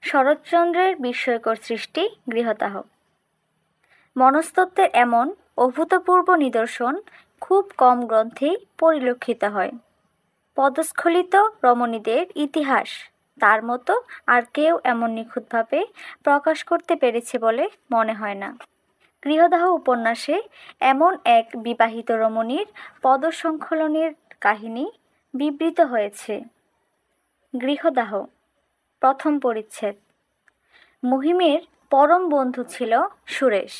শরৎচন্দ্রের বিস্ময়কর সৃষ্টি গৃহদাহ। মনস্তত্ত্বের এমন অভূতপূর্ব নিদর্শন খুব কম গ্রন্থেই পরিলক্ষিত হয়। পদস্খলিত রমণীদের ইতিহাস তার মতো আর কেউ এমন নিখুঁতভাবে প্রকাশ করতে পেরেছে বলে মনে হয় না। গৃহদাহ উপন্যাসে এমন এক বিবাহিত রমণীর পদসংকলনের কাহিনী বিবৃত হয়েছে। গৃহদাহ প্রথম পরিচ্ছেদ। মহিমের পরম বন্ধু ছিল সুরেশ।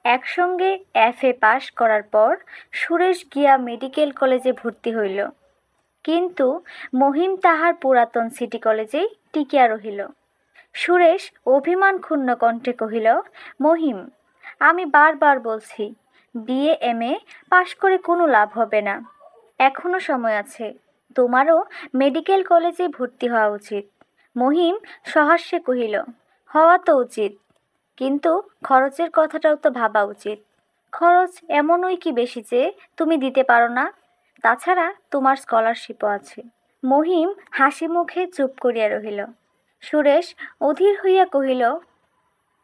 একসঙ্গে FA পাশ করার পর সুরেশ গিয়া মেডিকেল কলেজে ভর্তি হইল, কিন্তু মহিম তাহার পুরাতন সিটি কলেজেই টিকিয়া রহিল। সুরেশ অভিমান ক্ষুণ্ণ কণ্ঠে কহিল, মহিম, আমি বারবার বলছি BA MA পাশ করে কোনো লাভ হবে না, এখনো সময় আছে, তোমারও মেডিকেল কলেজে ভর্তি হওয়া উচিত। মহিম সহাস্যে কহিল, হওয়া তো উচিত, কিন্তু খরচের কথাটাও তো ভাবা উচিত। খরচ এমনই কি বেশি যে তুমি দিতে পারো না? তাছাড়া তোমার স্কলারশিপও আছে। মহিম হাসি মুখে চুপ করিয়া রহিল। সুরেশ অধীর হইয়া কহিল,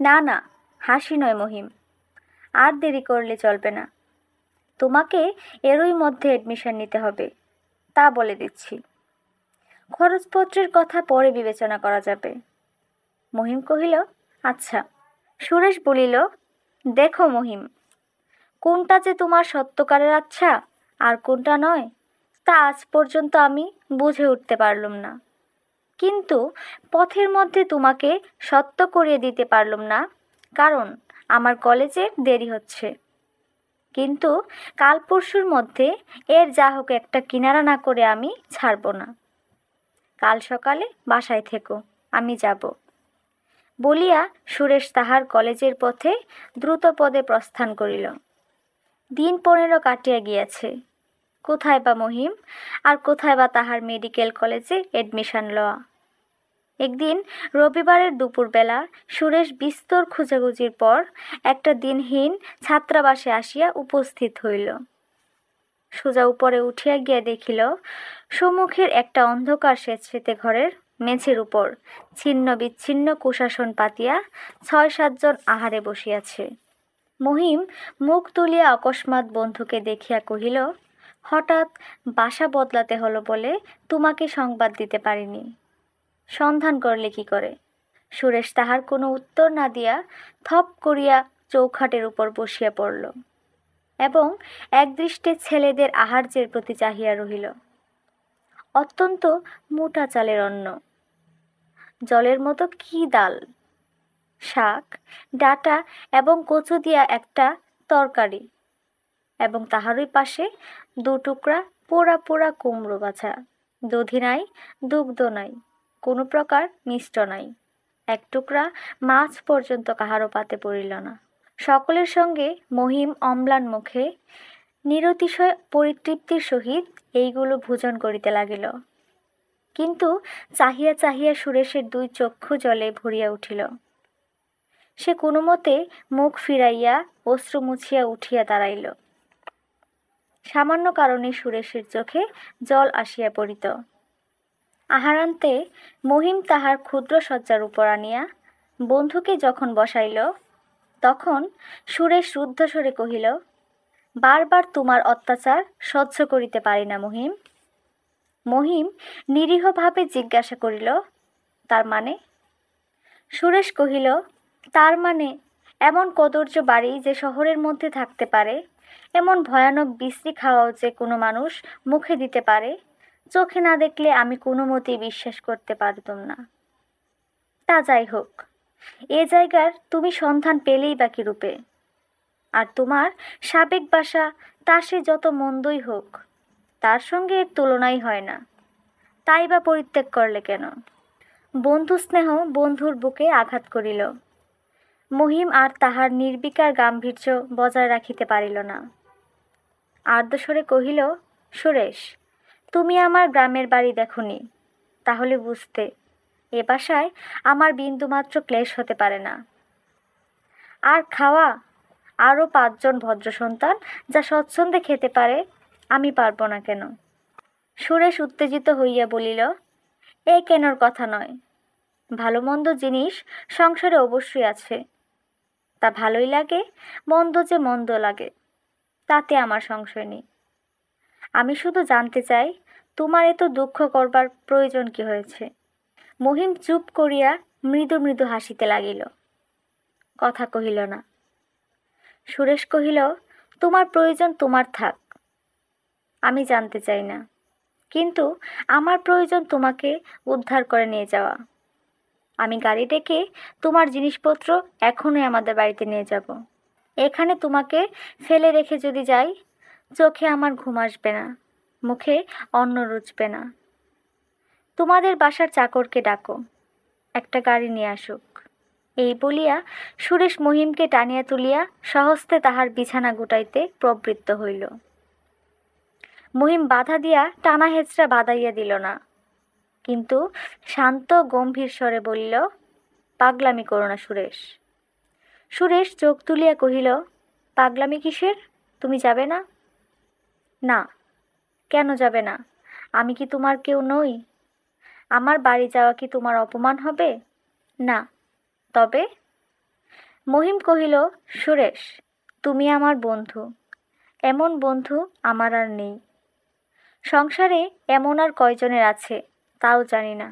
না না, হাসি নয় মহিম, আর দেরি করলে চলবে না। তোমাকে এরই মধ্যে অ্যাডমিশন নিতে হবে, তা বলে দিচ্ছি। খরচপত্রের কথা পরে বিবেচনা করা যাবে। মহিম কহিল, আচ্ছা। সুরেশ বলিল, দেখো মহিম, কোনটা যে তোমার সত্যকারের আচ্ছা আর কোনটা নয় তা আজ পর্যন্ত আমি বুঝে উঠতে পারলুম না, কিন্তু পথের মধ্যে তোমাকে সত্য করিয়ে দিতে পারলুম না, কারণ আমার কলেজে দেরি হচ্ছে। কিন্তু কাল পরশুর মধ্যে এর যা হোক একটা কিনারা না করে আমি ছাড়ব না। কাল সকালে বাসায় থেকো, আমি যাব। বলিয়া সুরেশ তাহার কলেজের পথে দ্রুত পদে প্রস্থান করিল। দিন 15 কাটিয়া গিয়াছে। কোথায় বা মহিম, আর কোথায় বা তাহার মেডিকেল কলেজে অ্যাডমিশন লওয়া। একদিন রবিবারের দুপুরবেলা সুরেশ বিস্তর খোঁজাখুঁজির পর একটা দিনহীন ছাত্রাবাসে আসিয়া উপস্থিত হইল। সোজা উপরে উঠিয়া গিয়া দেখিল, সম্মুখের একটা অন্ধকার স্যাঁতসেঁতে ঘরের মেঝের উপর ছিন্ন বিচ্ছিন্ন কুশাসন পাতিয়া 6-7 জন আহারে বসিয়াছে। মহিম মুখ তুলিয়া অকস্মাৎ বন্ধুকে দেখিয়া কহিল, হঠাৎ বাসা বদলাতে হলো বলে তোমাকে সংবাদ দিতে পারিনি। সন্ধান করলে কি করে? সুরেশ তাহার কোনো উত্তর না দিয়া থপ করিয়া চৌখাটের উপর বসিয়া পড়ল এবং একদৃষ্টে ছেলেদের আহার্যের প্রতি চাহিয়া রহিল। অত্যন্ত মোটা চালের অন্ন, জলের মতো কি ডাল, শাক, ডাঁটা এবং কচু দিয়া একটা তরকারি, এবং তাহারই পাশে 2 টুকরা পোড়া পোড়া কুমড়ো বাছা। দধি নাই, দুগ্ধ নাই, কোনো প্রকার মিষ্ট নাই, 1 টুকরা মাছ পর্যন্ত কাহারও পাতে পড়িল না। সকলের সঙ্গে মহিম অম্লান মুখে নিরতিশয় পরিতৃপ্তির সহিত এইগুলো ভোজন করিতে লাগিল। কিন্তু চাহিয়া চাহিয়া সুরেশের 2 চক্ষু জলে ভরিয়া উঠিল। সে কোনো মতে মুখ ফিরাইয়া অশ্রু মুছিয়া উঠিয়া দাঁড়াইল। সামান্য কারণে সুরেশের চোখে জল আসিয়া পড়িত। আহারান্তে মহিম তাহার ক্ষুদ্র শয্যার উপর আনিয়া বন্ধুকে যখন বসাইল, তখন সুরেশ রুদ্ধস্বরে কহিল, বারবার তোমার অত্যাচার সহ্য করিতে পারি না মহিম। মহিম নিরীহভাবে জিজ্ঞাসা করিল, তার মানে? সুরেশ কহিল, তার মানে এমন কদর্য বাড়ি যে শহরের মধ্যে থাকতে পারে, এমন ভয়ানক বিশ্রী খাওয়াও যে কোনো মানুষ মুখে দিতে পারে, চোখে না দেখলে আমি কোনো মতেই বিশ্বাস করতে পারতাম না। তা যাই হোক, এ জায়গার তুমি সন্ধান পেলেই বা কি রূপে? আর তোমার সাবেক বাসা, তা সে যত মন্দই হোক, তার সঙ্গে এর তুলনাই হয় না, তাই বা পরিত্যাগ করলে কেন? বন্ধু স্নেহ বন্ধুর বুকে আঘাত করিল। মহিম আর তাহার নির্বিকার গাম্ভীর্য বজায় রাখিতে পারিল না। আর্দ্রস্বরে কহিল, সুরেশ, তুমি আমার গ্রামের বাড়ি দেখনি, তাহলে বুঝতে এ বাসায় আমার বিন্দুমাত্র ক্লেশ হতে পারে না। আর খাওয়া, আরও 5 জন ভদ্র সন্তান যা স্বচ্ছন্দে খেতে পারে, আমি পারব না কেন? সুরেশ উত্তেজিত হইয়া বলিল, এ কেনর কথা নয়, ভালো মন্দ জিনিস সংসারে অবশ্যই আছে, তা ভালোই লাগে, মন্দ যে মন্দ লাগে, তাতে আমার সংশয় নেই। আমি শুধু জানতে চাই, তোমার এত দুঃখ করবার প্রয়োজন কি হয়েছে? মহিম চুপ করিয়া মৃদু মৃদু হাসিতে লাগিল, কথা কহিল না। সুরেশ কহিল, তোমার প্রয়োজন তোমার থাক, আমি জানতে চাই না, কিন্তু আমার প্রয়োজন তোমাকে উদ্ধার করে নিয়ে যাওয়া। আমি গাড়ি ডেকে তোমার জিনিসপত্র এখনই আমাদের বাড়িতে নিয়ে যাব। এখানে তোমাকে ফেলে রেখে যদি যাই, চোখে আমার ঘুম আসবে না, মুখে অন্ন রুচবে না। তোমাদের বাসার চাকরকে ডাকো, একটা গাড়ি নিয়ে আসুক। এই বলিয়া সুরেশ মহিমকে টানিয়া তুলিয়া সহস্তে তাহার বিছানা গুটাইতে প্রবৃত্ত হইল। মহিম বাধা দিয়া টানা হেঁচড়া বাঁধাইয়া দিল না, কিন্তু শান্ত গম্ভীর স্বরে বলিল, পাগলামি করো না সুরেশ। সুরেশ চোখ তুলিয়া কহিল, পাগলামি কিসের? তুমি যাবে না? না। কেন যাবে না? আমি কি তোমার কেউ নই? আমার বাড়ি যাওয়া কি তোমার অপমান হবে? না। তবে? মহিম কহিল, সুরেশ, তুমি আমার বন্ধু, এমন বন্ধু আমার আর নেই। সংসারে এমন আর কয়জনের আছে তাও জানি না।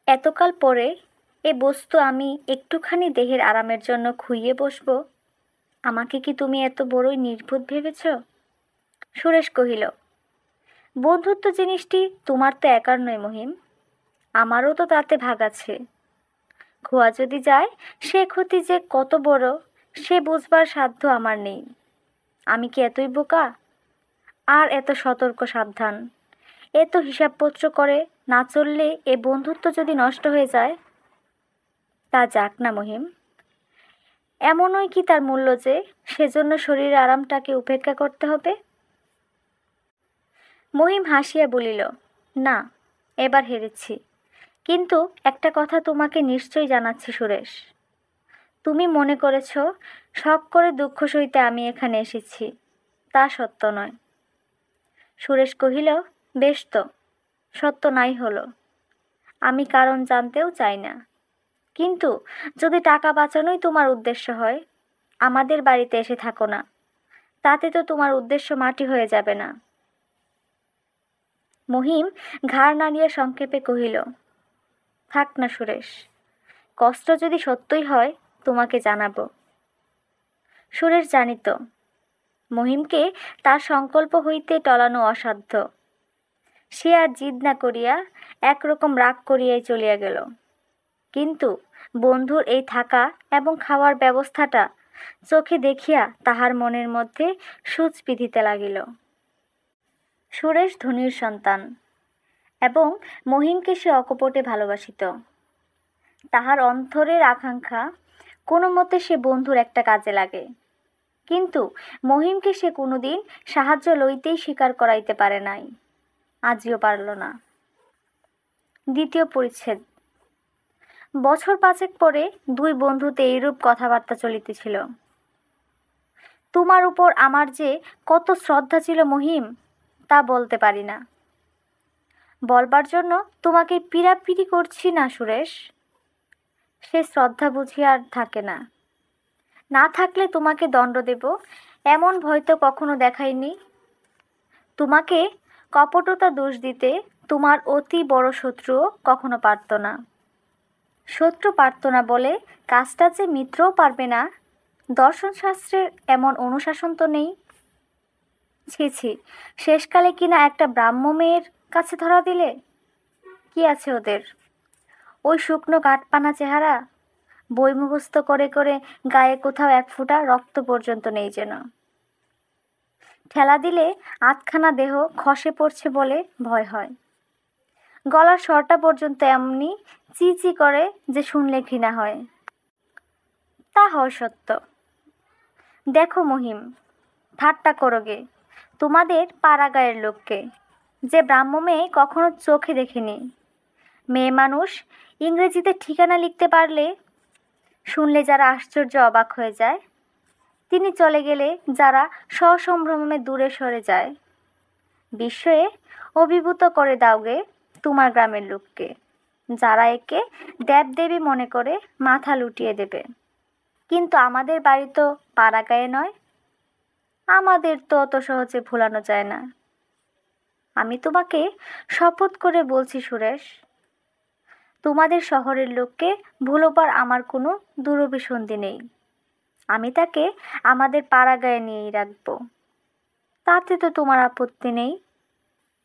এতকাল পরে এ বস্তু আমি একটুখানি দেহের আরামের জন্য খুইয়ে বসবো, আমাকে কি তুমি এত বড়ই নির্বোধ ভেবেছ? সুরেশ কহিল, বন্ধুত্ব জিনিসটি তোমার তো একার নয় মহিম, আমারও তো তাতে ভাগ আছে। খোয়া যদি যায় সে ক্ষতি যে কত বড় সে বুঝবার সাধ্য আমার নেই। আমি কি এতই বোকা? আর এত সতর্ক সাবধান, এত হিসাবপত্র করে না চললে এ বন্ধুত্ব যদি নষ্ট হয়ে যায়? তা যাক না মহিম, এমনই কি তার মূল্য যে সেজন্য শরীরের আরামটাকে উপেক্ষা করতে হবে? মহিম হাসিয়া বলিল, না, এবার হেরেছি। কিন্তু একটা কথা তোমাকে নিশ্চয়ই জানাচ্ছি সুরেশ, তুমি মনে করেছ শখ করে দুঃখ সইতে আমি এখানে এসেছি, তা সত্য নয়। সুরেশ কহিল, বেশ তো, সত্য নাই হলো, আমি কারণ জানতেও চাই না। কিন্তু যদি টাকা বাঁচানোই তোমার উদ্দেশ্য হয়, আমাদের বাড়িতে এসে থাকো না, তাতে তো তোমার উদ্দেশ্য মাটি হয়ে যাবে না। মহিম ঘাড় নাড়িয়া সংক্ষেপে কহিল, থাক না সুরেশ, কষ্ট যদি সত্যই হয় তোমাকে জানাবো। সুরেশ জানিত মহিমকে তার সংকল্প হইতে টলানো অসাধ্য। সে আর জিদ না করিয়া একরকম রাগ করিয়াই চলিয়া গেল। কিন্তু বন্ধুর এই থাকা এবং খাওয়ার ব্যবস্থাটা চোখে দেখিয়া তাহার মনের মধ্যে সূচ বিঁধিতে লাগিল। সুরেশ ধনীর সন্তান এবং মহিমকে সে অকপটে ভালোবাসিত। তাহার অন্তরের আকাঙ্ক্ষা কোনো মতে সে বন্ধুর একটা কাজে লাগে, কিন্তু মহিমকে সে কোনোদিন সাহায্য লইতেই স্বীকার করাইতে পারে নাই, আজিও পারল না। দ্বিতীয় পরিচ্ছেদ। বছর পাঁচেক পরে দুই বন্ধুতে এইরূপ কথাবার্তা চলিতেছিল। তোমার উপর আমার যে কত শ্রদ্ধা ছিল মহিম, তা বলতে পারি না। বলবার জন্য তোমাকে পীড়াপিড়ি করছি না সুরেশ, সে শ্রদ্ধা বুঝি আর থাকে না। না থাকলে তোমাকে দণ্ড দেব এমন ভয় তো কখনো দেখাইনি। তোমাকে কপটতা দোষ দিতে তোমার অতি বড় শত্রুও কখনো পারত না। শত্রু পারত না বলে কাজটা যে মিত্রও পারবে না, দর্শনশাস্ত্রের এমন অনুশাসন তো নেই। ছি ছি, শেষকালে কিনা একটা ব্রাহ্ম মেয়ের কাছে ধরা দিলে। কি আছে ওদের? ওই শুকনো কাঠপানা চেহারা, বই মুখস্থ করে করে গায়ে কোথাও এক ফোঁটা রক্ত পর্যন্ত নেই যেন। ঠেলা দিলে আধখানা দেহ খসে পড়ছে বলে ভয় হয়। গলার স্বরটা পর্যন্ত এমনি চি চি করে যে শুনলে ঘৃণা হয়। তা হয় সত্য। দেখো মহিম, ঠাট্টা করোগে তোমাদের পাড়া গায়ের লোককে, যে ব্রাহ্ম মেয়ে কখনো চোখে দেখেনি। মেয়ে মানুষ ইংরেজিতে ঠিকানা লিখতে পারলে শুনলে যারা আশ্চর্য অবাক হয়ে যায়, তিনি চলে গেলে যারা সসম্ভ্রমে দূরে সরে যায়, বিস্ময়ে অভিভূত করে দাওগে তোমার গ্রামের লোককে। যারা একে দেবদেবী মনে করে মাথা লুটিয়ে দেবে। কিন্তু আমাদের বাড়ি তো পাড়াগাঁয়ে নয়, আমাদের তো অত সহজে ভোলানো যায় না। আমি তোমাকে শপথ করে বলছি সুরেশ, তোমাদের শহরের লোককে ভুলোবার আমার কোনো দুরভিসন্ধি নেই। আমি তাকে আমাদের পাড়াগাঁয়ে নিয়েই রাখবো। তাতে তো তোমার আপত্তি নেই?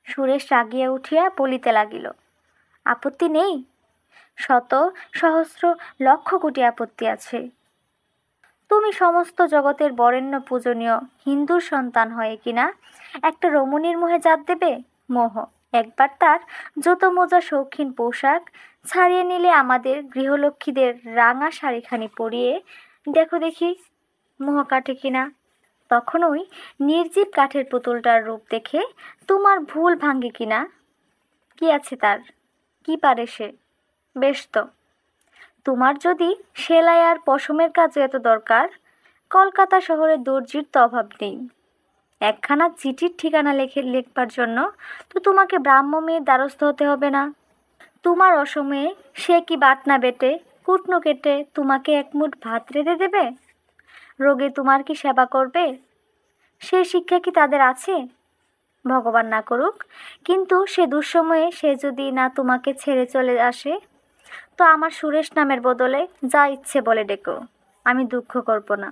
সুরেশ রাগিয়া উঠিয়া বলিতে লাগিল, আপত্তি নেই? শত সহস্র লক্ষ কোটি আপত্তি আছে। তুমি সমস্ত জগতের বরেণ্য পূজনীয় হিন্দুর সন্তান হয়ে কিনা একটা রমণীর মোহে জাত দেবে? মোহ একবার তার জুতো মোজা শৌখিন পোশাক ছাড়িয়ে নিলে আমাদের গৃহলক্ষ্মীদের রাঙা শাড়িখানি পরিয়ে দেখো দেখি মোহ কাটে কিনা। তখন ওই নির্জীব কাঠের পুতুলটার রূপ দেখে তোমার ভুল ভাঙ্গে কিনা। কি আছে তার? কি পারে সে? বেশ তো, তোমার যদি সেলাই আর পশমের কাজে এত দরকার, কলকাতা শহরে দর্জির তো অভাব নেই। একখানা চিঠির ঠিকানা লিখবার জন্য তো তোমাকে ব্রাহ্ম মেয়ের দ্বারস্থ হতে হবে না। তোমার অসময়ে সে কি বাটনা বেটে কুটনো কেটে তোমাকে এক মুঠ ভাত রেঁধে দেবে? রোগে তোমার কি সেবা করবে? সে শিক্ষা কি তাদের আছে? ভগবান না করুক, কিন্তু সে দুঃসময়ে সে যদি না তোমাকে ছেড়ে চলে আসে, তো আমার সুরেশ নামের বদলে যা ইচ্ছে বলে ডেকো, আমি দুঃখ করব না।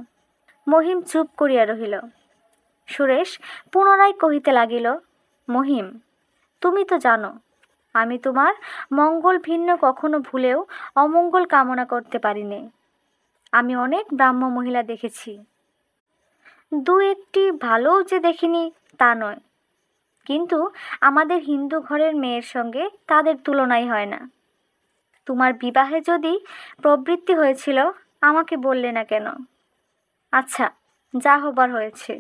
মহিম চুপ করিয়া রহিল। সুরেশ পুনরায় কহিতে লাগিল, মহিম, তুমি তো জানো আমি তোমার মঙ্গল ভিন্ন কখনো ভুলেও অমঙ্গল কামনা করতে পারিনি। আমি অনেক ব্রাহ্ম মহিলা দেখেছি, দু একটি ভালোও যে দেখিনি তা নয়, কিন্তু আমাদের হিন্দু ঘরের মেয়ের সঙ্গে তাদের তুলনাই হয় না। তোমার বিবাহে যদি প্রবৃত্তি হয়েছিল আমাকে বললে না কেন? আচ্ছা, যা হবার হয়েছে,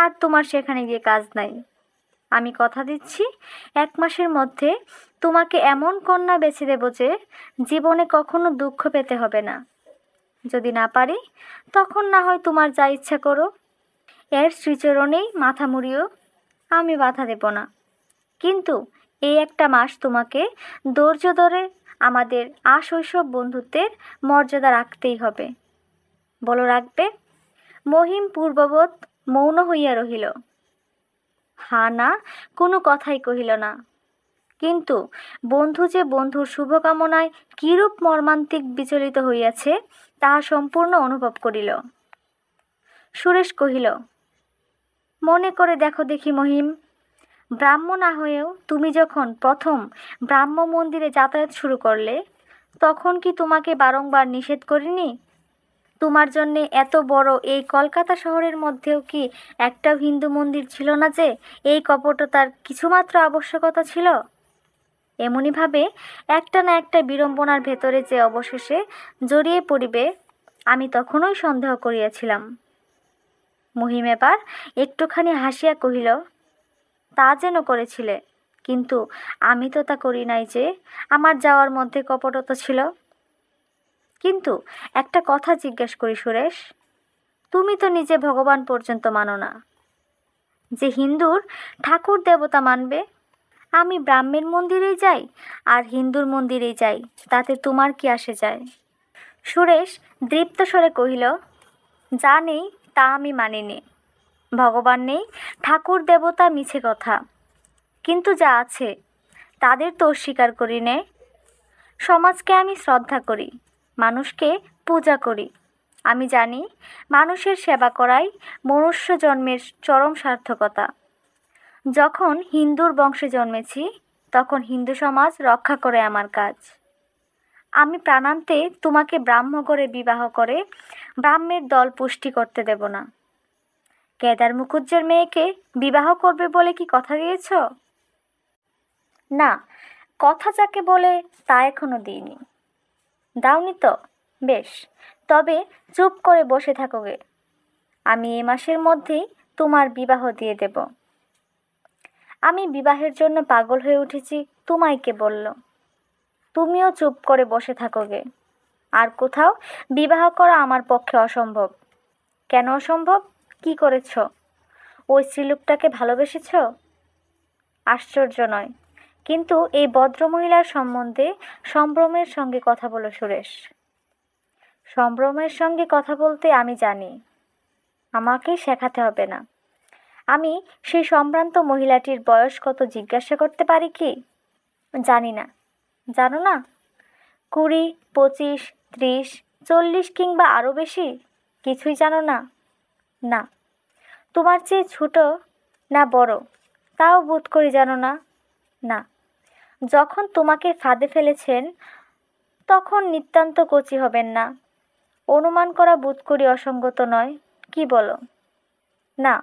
আর তোমার সেখানে গিয়ে কাজ নাই। আমি কথা দিচ্ছি, 1 মাসের মধ্যে তোমাকে এমন কন্যা বেছে দেব যে জীবনে কখনো দুঃখ পেতে হবে না। যদি না পারি, তখন না হয় তোমার যা ইচ্ছা করো। এর শ্রীচরণেই মাথা মুড়িও, আমি বাধা দেব না। কিন্তু এই 1টা মাস তোমাকে ধৈর্য ধরে আমাদের আশৈশব বন্ধুত্বের মর্যাদা রাখতেই হবে। বলো, রাখবে? মহিম পূর্ববৎ মৌন হইয়া রহিল। হা না কোনো কথাই কহিল না। কিন্তু বন্ধু যে বন্ধুর শুভকামনায় কিরূপ মর্মান্তিক বিচলিত হইয়াছে তাহা সম্পূর্ণ অনুভব করিল। সুরেশ কহিল, মনে করে দেখো দেখি মহিম, ব্রাহ্ম না হয়েও তুমি যখন প্রথম ব্রাহ্ম মন্দিরে যাতায়াত শুরু করলে, তখন কি তোমাকে বারংবার নিষেধ করিনি? তোমার জন্যে এত বড় এই কলকাতা শহরের মধ্যেও কি একটাও হিন্দু মন্দির ছিল না যে এই কপটতার কিছুমাত্র আবশ্যকতা ছিল? এমনিভাবে একটা না একটা বিড়ম্বনার ভেতরে যে অবশেষে জড়িয়ে পড়িবে, আমি তখনই সন্দেহ করিয়াছিলাম। মহিম এবার একটুখানি হাসিয়া কহিল, তা যেন করেছিলে, কিন্তু আমি তো তা করি নাই যে আমার যাওয়ার মধ্যে কপটতা ছিল। কিন্তু একটা কথা জিজ্ঞেস করি সুরেশ, তুমি তো নিজে ভগবান পর্যন্ত মানো না, যে হিন্দুর ঠাকুর দেবতা মানবে। আমি ব্রাহ্মের মন্দিরেই যাই আর হিন্দুর মন্দিরেই যাই, তাতে তোমার কি আসে যায়? সুরেশ দৃপ্ত স্বরে কহিল, যা নেই তা আমি মানিনি। ভগবান নেই, ঠাকুর দেবতা মিছে কথা, কিন্তু যা আছে তাদের তো অস্বীকার করি নে। সমাজকে আমি শ্রদ্ধা করি, মানুষকে পূজা করি। আমি জানি মানুষের সেবা করাই মনুষ্য জন্মের চরম সার্থকতা। যখন হিন্দুর বংশে জন্মেছি, তখন হিন্দু সমাজ রক্ষা করে আমার কাজ। আমি প্রাণান্তে তোমাকে ব্রাহ্ম করে বিবাহ করে ব্রাহ্মের দল পুষ্টি করতে দেব না। কেদার মুখুজ্জের মেয়েকে বিবাহ করবে বলে কি কথা দিয়েছ? না, কথা যাকে বলে তা এখনো দিইনি। দাওনি তো? বেশ, তবে চুপ করে বসে থাকো গে। আমি এ মাসের মধ্যেই তোমার বিবাহ দিয়ে দেব। আমি বিবাহের জন্য পাগল হয়ে উঠেছি তোমায় কে বলল? তুমিও চুপ করে বসে থাকো গে। আর কোথাও বিবাহ করা আমার পক্ষে অসম্ভব। কেন অসম্ভব? কি করেছ? ওই স্ত্রীলোকটাকে ভালোবেসেছ? আশ্চর্য নয়, কিন্তু এই ভদ্রমহিলার সম্বন্ধে সম্ভ্রমের সঙ্গে কথা বলো সুরেশ। সম্ভ্রমের সঙ্গে কথা বলতে আমি জানি, আমাকে শেখাতে হবে না। আমি সেই সম্ভ্রান্ত মহিলাটির বয়স কত জিজ্ঞাসা করতে পারি কি? জানি না। জানো না? 20, 25, 30, 40 কিংবা আরও বেশি? কিছুই জানো না? না। তোমার চেয়ে ছোট না বড় তাও বোধ করি জানো না? না। যখন তোমাকে ফাঁদে ফেলেছেন তখন নিতান্ত কচি হবেন না? অনুমান করা বোধ করি অসঙ্গত নয়, কি বলো? না,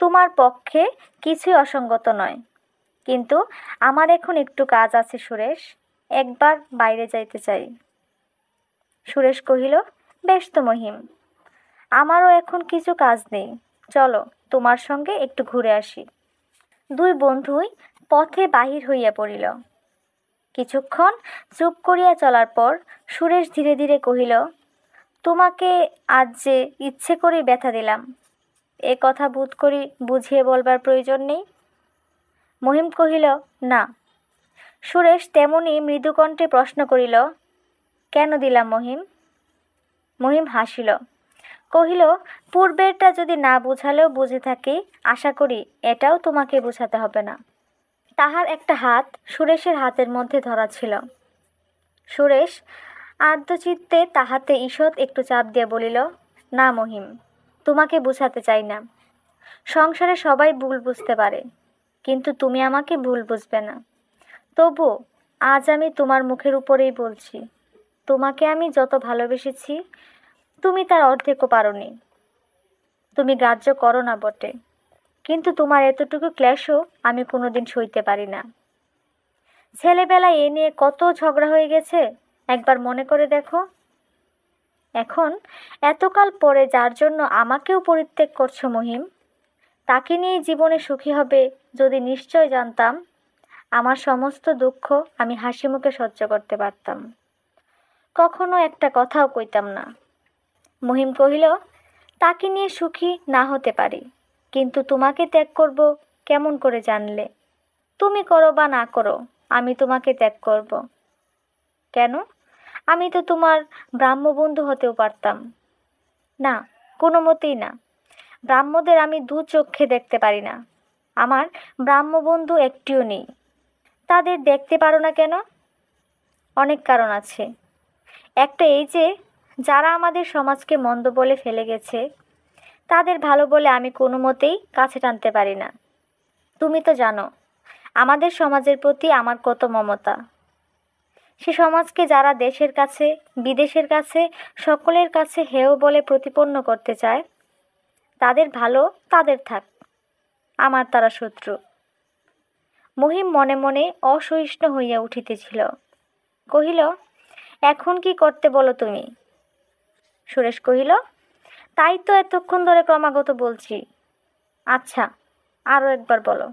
তোমার পক্ষে কিছুই অসঙ্গত নয়। কিন্তু আমার এখন একটু কাজ আছে সুরেশ, একবার বাইরে যাইতে চাই। সুরেশ কহিল, বেশ তো মহিম, আমারও এখন কিছু কাজ নেই, চলো তোমার সঙ্গে একটু ঘুরে আসি। দুই বন্ধুই পথে বাহির হইয়া পড়িল। কিছুক্ষণ চুপ করিয়া চলার পর সুরেশ ধীরে ধীরে কহিল, তোমাকে আজ যে ইচ্ছে করে ব্যথা দিলাম, এ কথা বোধ করি বুঝিয়ে বলবার প্রয়োজন নেই। মহিম কহিল, না। সুরেশ তেমনি মৃদুকণ্ঠে প্রশ্ন করিল, কেন দিলাম মহিম? মহিম হাসিল, কহিল, পূর্বেরটা যদি না বুঝালেও বুঝে থাকি, আশা করি এটাও তোমাকে বুঝাতে হবে না। তাহার একটা হাত সুরেশের হাতের মধ্যে ধরা ছিল। সুরেশ আর্দ্রচিত্তে তাহাতে ঈষৎ একটু চাপ দিয়ে বলিল, না মহিম, তোমাকে বুঝাতে চাই না। সংসারে সবাই ভুল বুঝতে পারে, কিন্তু তুমি আমাকে ভুল বুঝবে না। তবু আজ আমি তোমার মুখের উপরেই বলছি, তোমাকে আমি যত ভালোবেসেছি তুমি তার অর্ধেকও পারোনি। তুমি গ্রাহ্য করো না বটে, কিন্তু তোমার এতটুকু ক্লেশও আমি কোনোদিন সইতে পারি না। ছেলেবেলায় এ নিয়ে কত ঝগড়া হয়ে গেছে, একবার মনে করে দেখো। এখন এতকাল পরে যার জন্য আমাকেও পরিত্যাগ করছো মহিম, তাকে নিয়ে জীবনে সুখী হবে যদি নিশ্চয় জানতাম, আমার সমস্ত দুঃখ আমি হাসি মুখে সহ্য করতে পারতাম, কখনো একটা কথাও কইতাম না। মহিম কহিল, তাকে নিয়ে সুখী না হতে পারি, কিন্তু তোমাকে ত্যাগ করব কেমন করে জানলে? তুমি করো বা না করো, আমি তোমাকে ত্যাগ করব। কেন? আমি তো তোমার ব্রাহ্মবন্ধু হতেও পারতাম। না, কোনো মতেই না। ব্রাহ্মদের আমি দু চক্ষে দেখতে পারি না, আমার ব্রাহ্মবন্ধু একটিও নেই। তাদের দেখতে পারো না কেন? অনেক কারণ আছে। একটা এই যে, যারা আমাদের সমাজকে মন্দ বলে ফেলে গেছে, তাদের ভালো বলে আমি কোনো মতেই কাছে টানতে পারি না। তুমি তো জানো আমাদের সমাজের প্রতি আমার কত মমতা। সে সমাজকে যারা দেশের কাছে বিদেশের কাছে সকলের কাছে হেয় বলে প্রতিপন্ন করতে চায়, তাদের ভালো তাদের থাক, আমার তারা শত্রু। মহিম মনে মনে অসহিষ্ণু হইয়া উঠিতেছিল। কহিল, এখন কি করতে বলো তুমি? সুরেশ কহিল, তাই তো এতক্ষণ ধরে ক্রমাগত বলছি। আচ্ছা, আরও একবার বলো।